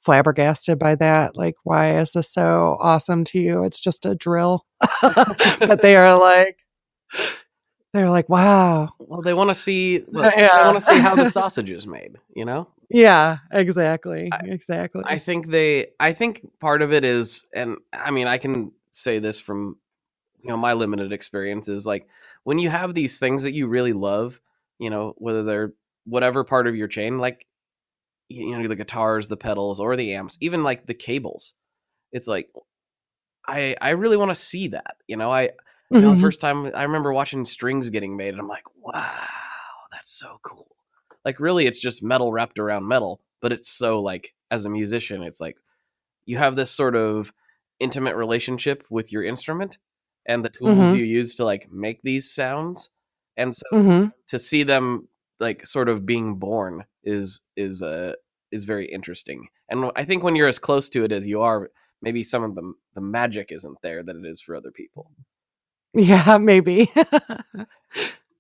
flabbergasted by that. Like, why is this so awesome to you? It's just a drill. But they're like, wow. Well, they want to see they Yeah. want to see how the sausage is made, you know? Yeah, exactly. I Exactly. think part of it is, and I mean, I can say this from my limited experience, is like when you have these things that you really love, whether they're whatever part of your chain, like the guitars, the pedals, or the amps, even like the cables. It's like I really want to see that. The Mhm. first time I remember watching strings getting made, and I'm like, wow, that's so cool. Like really, it's just metal wrapped around metal, but it's so like, as a musician, it's like you have this sort of intimate relationship with your instrument and the tools Mhm. you use to like make these sounds. And so Mhm. to see them like sort of being born is very interesting. And I think when you're as close to it as you are, maybe some of the magic isn't there that it is for other people. Yeah, maybe.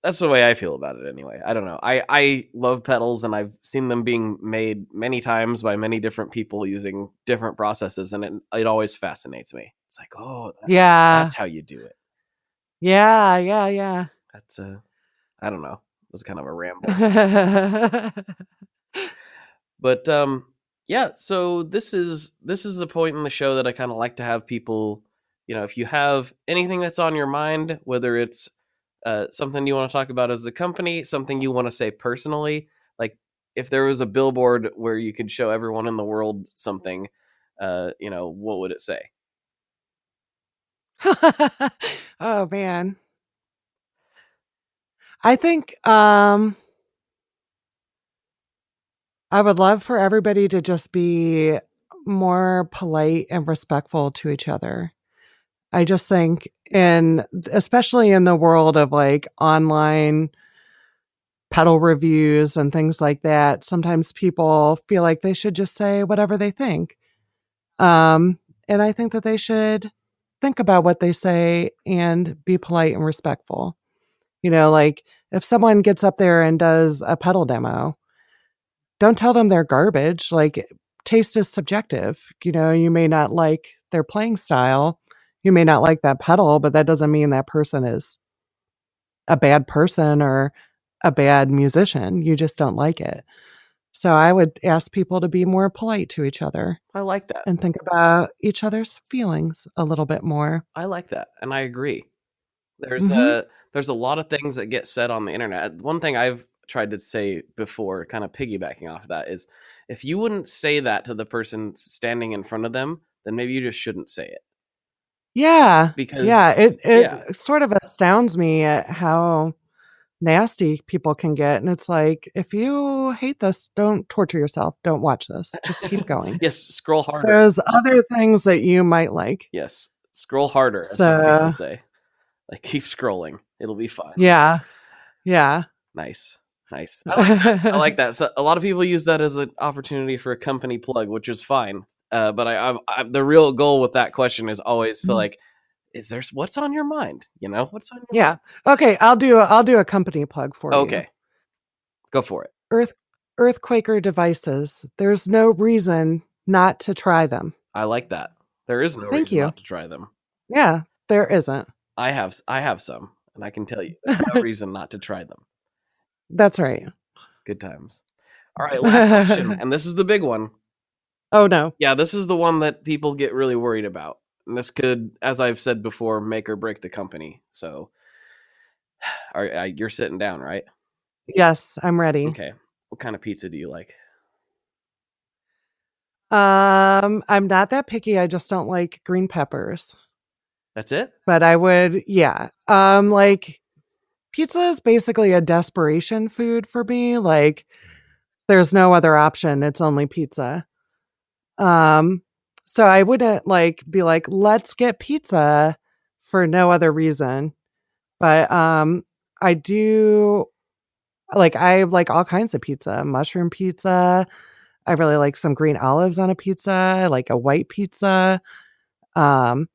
That's the way I feel about it anyway. I don't know. I love pedals, and I've seen them being made many times by many different people using different processes, and it always fascinates me. It's like, oh, Yeah. that's how you do it. Yeah, yeah, yeah. That's I don't know. It was kind of a ramble. But yeah, so this is the point in the show that I kind of like to have people, if you have anything that's on your mind, whether it's something you want to talk about as a company, something you want to say personally, like if there was a billboard where you could show everyone in the world something, what would it say? Oh, man. I think, I would love for everybody to just be more polite and respectful to each other. I just think especially in the world of, like, online pedal reviews and things like that, sometimes people feel like they should just say whatever they think. Um, and I think that they should think about what they say and be polite and respectful. Like, if someone gets up there and does a pedal demo, don't tell them they're garbage. Like, taste is subjective. You may not like their playing style. You may not like that pedal, but that doesn't mean that person is a bad person or a bad musician. You just don't like it. So I would ask people to be more polite to each other I like that. and think about each other's feelings a little bit more. I like that, and I agree. Mhm. There's a lot of things that get said on the internet. One thing I've tried to say before, kind of piggybacking off of that, is if you wouldn't say that to the person standing in front of them, then maybe you just shouldn't say it. Yeah. Because Yeah, it yeah, it sort of astounds me at how nasty people can get, and it's like, if you hate this, don't torture yourself. Don't watch this. Just keep going. yes, scroll harder. There's other things that you might like. Yes, scroll harder, as some people So, say. Like keep scrolling, it'll be fine. yeah. Yeah. Nice, nice. I like that. So a lot of people use that as an opportunity for a company plug, which is fine. But the real goal with that question is always to like what's on your mind? What's on your Yeah. mind? Okay, I'll do a company plug for you. Okay. Go for it. Earthquaker devices. There's no reason not to try them. I like that. There is no Thank reason you. not to try them. Yeah, there isn't. I have some, and I can tell you there's no reason not to try them. That's right. Good times. All right, last question, and this is the big one. Oh no. Yeah, this is the one that people get really worried about. And this could, as I've said before, make or break the company. So, you're sitting down, right? Yes, I'm ready. Okay. What kind of pizza do you like? I'm not that picky. I just don't like green peppers. That's it? But I would, yeah. Like pizza is basically a desperation food for me. Like there's no other option. It's only pizza. So I wouldn't be like, let's get pizza for no other reason. But I do I like all kinds of pizza, mushroom pizza. I really like some green olives on a pizza. I like a white pizza. Um,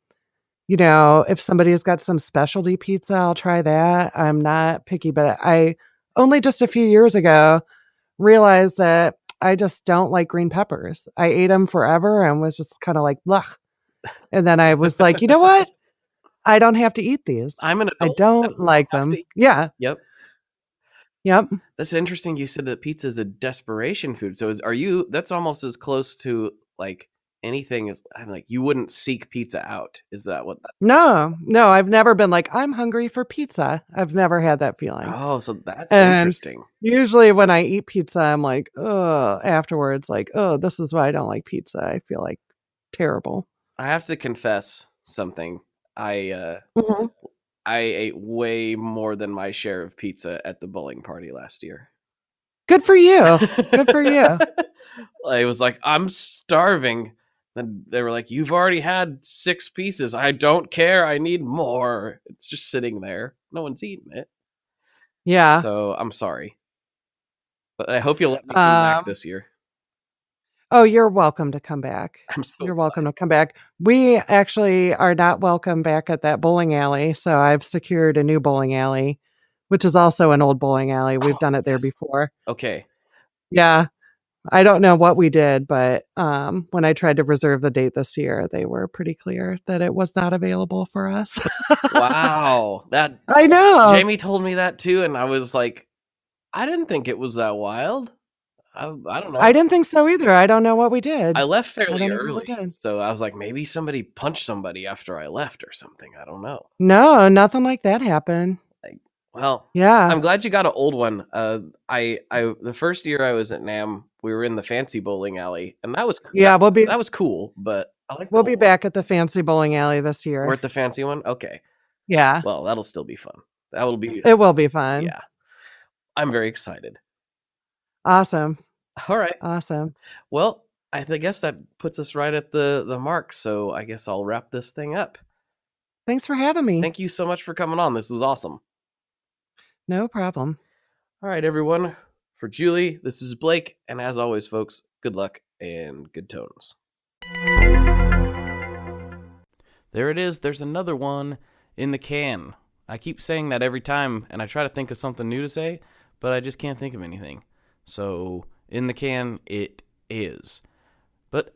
if somebody's got some specialty pizza, I'll try that. I'm not picky, but I only just a few years ago realized that I just don't like green peppers. I ate them forever and was just kind of like, blech. And then I was like, you know what? I don't have to eat these. I'm an I adult. don't like have to them. eat. Yeah. Yep. Yep. That's interesting. You said that pizza is a desperation food. So that's almost as close to like anything as I'm like, you wouldn't seek pizza out. Is that what? No, I've never been like, I'm hungry for pizza. I've never had that feeling. Oh, so that's And interesting. usually when I eat pizza, I'm like, oh, afterwards, like, oh, this is why I don't like pizza. I feel like terrible. I have to confess something. Mhm. I ate way more than my share of pizza at the bowling party last year. Good for you. Good for you. I was like, I'm starving. Then they were like, you've already had 6 pieces. I don't care. I need more. It's just sitting there. No one's eating it. Yeah. So I'm sorry. But I hope you'll let me come back this year. Oh, you're welcome to come back. I'm so You're welcome to come back. We actually are not welcome back at that bowling alley. So I've secured a new bowling alley, which is also an old bowling alley. We've done it there before. Okay. Yeah. I don't know what we did, but when I tried to reserve the date this year, they were pretty clear that it was not available for us. Wow. I know. Jamie told me that too, and I was like, I didn't think it was that wild. I don't know. I didn't think so either. I don't know what we did. I left fairly I don't know what we early. did. So I was like, maybe somebody punched somebody after I left or something. I don't know. No, nothing like that happened. Well, Yeah. I'm glad you got an old one. I the first year I was at NAM, we were in the fancy bowling alley, and that was Yeah, that was cool. But I like we'll be back at the fancy bowling alley this year. We're at the fancy one. Okay. Yeah. Well, that'll still be fun. That will be. It will be fun. Yeah. I'm very excited. Awesome. All right. Awesome. Well, I guess that puts us right at the mark. So I guess I'll wrap this thing up. Thanks for having me. Thank you so much for coming on. This was awesome. No problem. All right, everyone. For Julie, this is Blake. And as always, folks, good luck and good tones. There it is. There's another one in the can. I keep saying that every time, and I try to think of something new to say, but I just can't think of anything. So, in the can, it is. But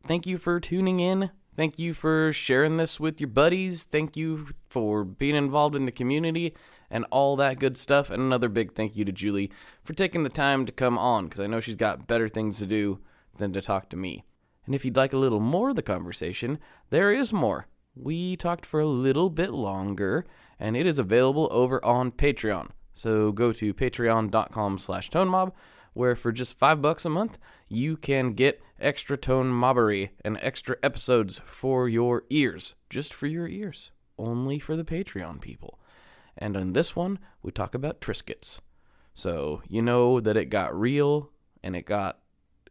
thank you for tuning in. Thank you for sharing this with your buddies. Thank you for being involved in the community and all that good stuff. And another big thank you to Julie for taking the time to come on, because I know she's got better things to do than to talk to me. And if you'd like a little more of the conversation, there is more. We talked for a little bit longer, and it is available over on Patreon. So go to patreon.com/tonemob, where for just $5 a month, you can get extra tone mobbery and extra episodes for your ears. Just for your ears. Only for the Patreon people. And on this one, we talk about Triscuits. So you know that it got real and it got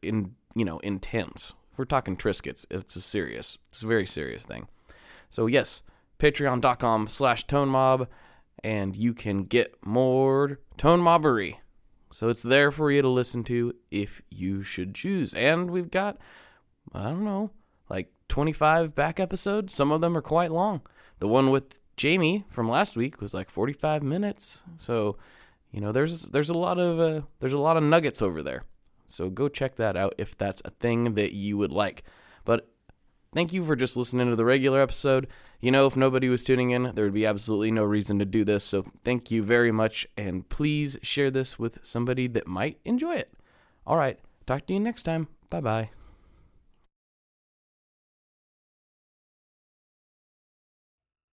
intense. We're talking Triscuits. It's a very serious thing. So yes, patreon.com/tonemob, and you can get more tone mobbery. So it's there for you to listen to if you should choose. And we've got, 25 back episodes. Some of them are quite long. The one with Jamie from last week was like 45 minutes. So, there's a lot of nuggets over there. So go check that out if that's a thing that you would like. But thank you for just listening to the regular episode. If nobody was tuning in, there would be absolutely no reason to do this. So thank you very much, and please share this with somebody that might enjoy it. All right, talk to you next time. Bye-bye.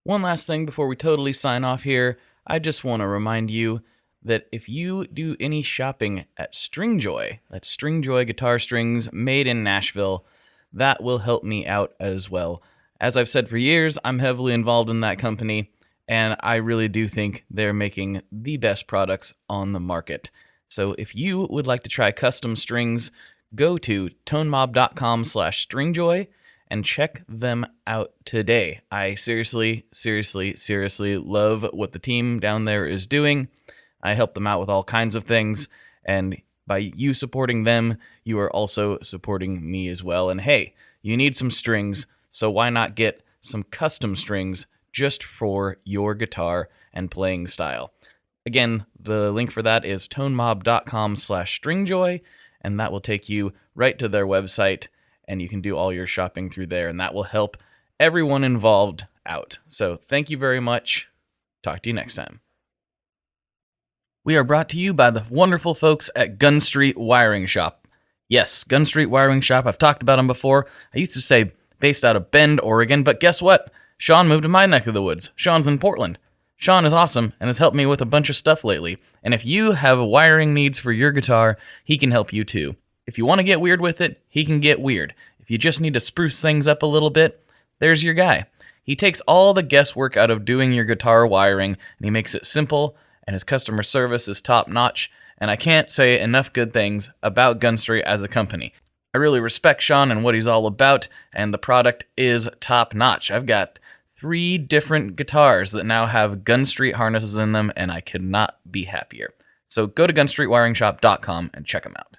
One last thing before we totally sign off here. I just want to remind you that if you do any shopping at Stringjoy, that's Stringjoy guitar strings made in Nashville, that will help me out as well. As I've said for years, I'm heavily involved in that company, and I really do think they're making the best products on the market. So if you would like to try custom strings, go to tonemob.com/stringjoy and check them out today. I seriously love what the team down there is doing. I help them out with all kinds of things, and by you supporting them, you are also supporting me as well. And hey, you need some strings, so why not get some custom strings just for your guitar and playing style? Again, the link for that is tonemob.com/stringjoy, and that will take you right to their website, and you can do all your shopping through there, and that will help everyone involved out. So thank you very much. Talk to you next time. We are brought to you by the wonderful folks at Gun Street Wiring Shop. Yes, Gun Street Wiring Shop. I've talked about them before. I used to say based out of Bend, Oregon, but guess what? Sean moved to my neck of the woods. Sean's in Portland. Sean is awesome and has helped me with a bunch of stuff lately. And if you have wiring needs for your guitar, he can help you too. If you want to get weird with it, he can get weird. If you just need to spruce things up a little bit, there's your guy. He takes all the guesswork out of doing your guitar wiring, and he makes it simple, and his customer service is top-notch, and I can't say enough good things about Gun Street as a company. I really respect Sean and what he's all about, and the product is top-notch. I've got 3 different guitars that now have Gun Street harnesses in them, and I could not be happier. So go to gunstreetwiringshop.com and check them out.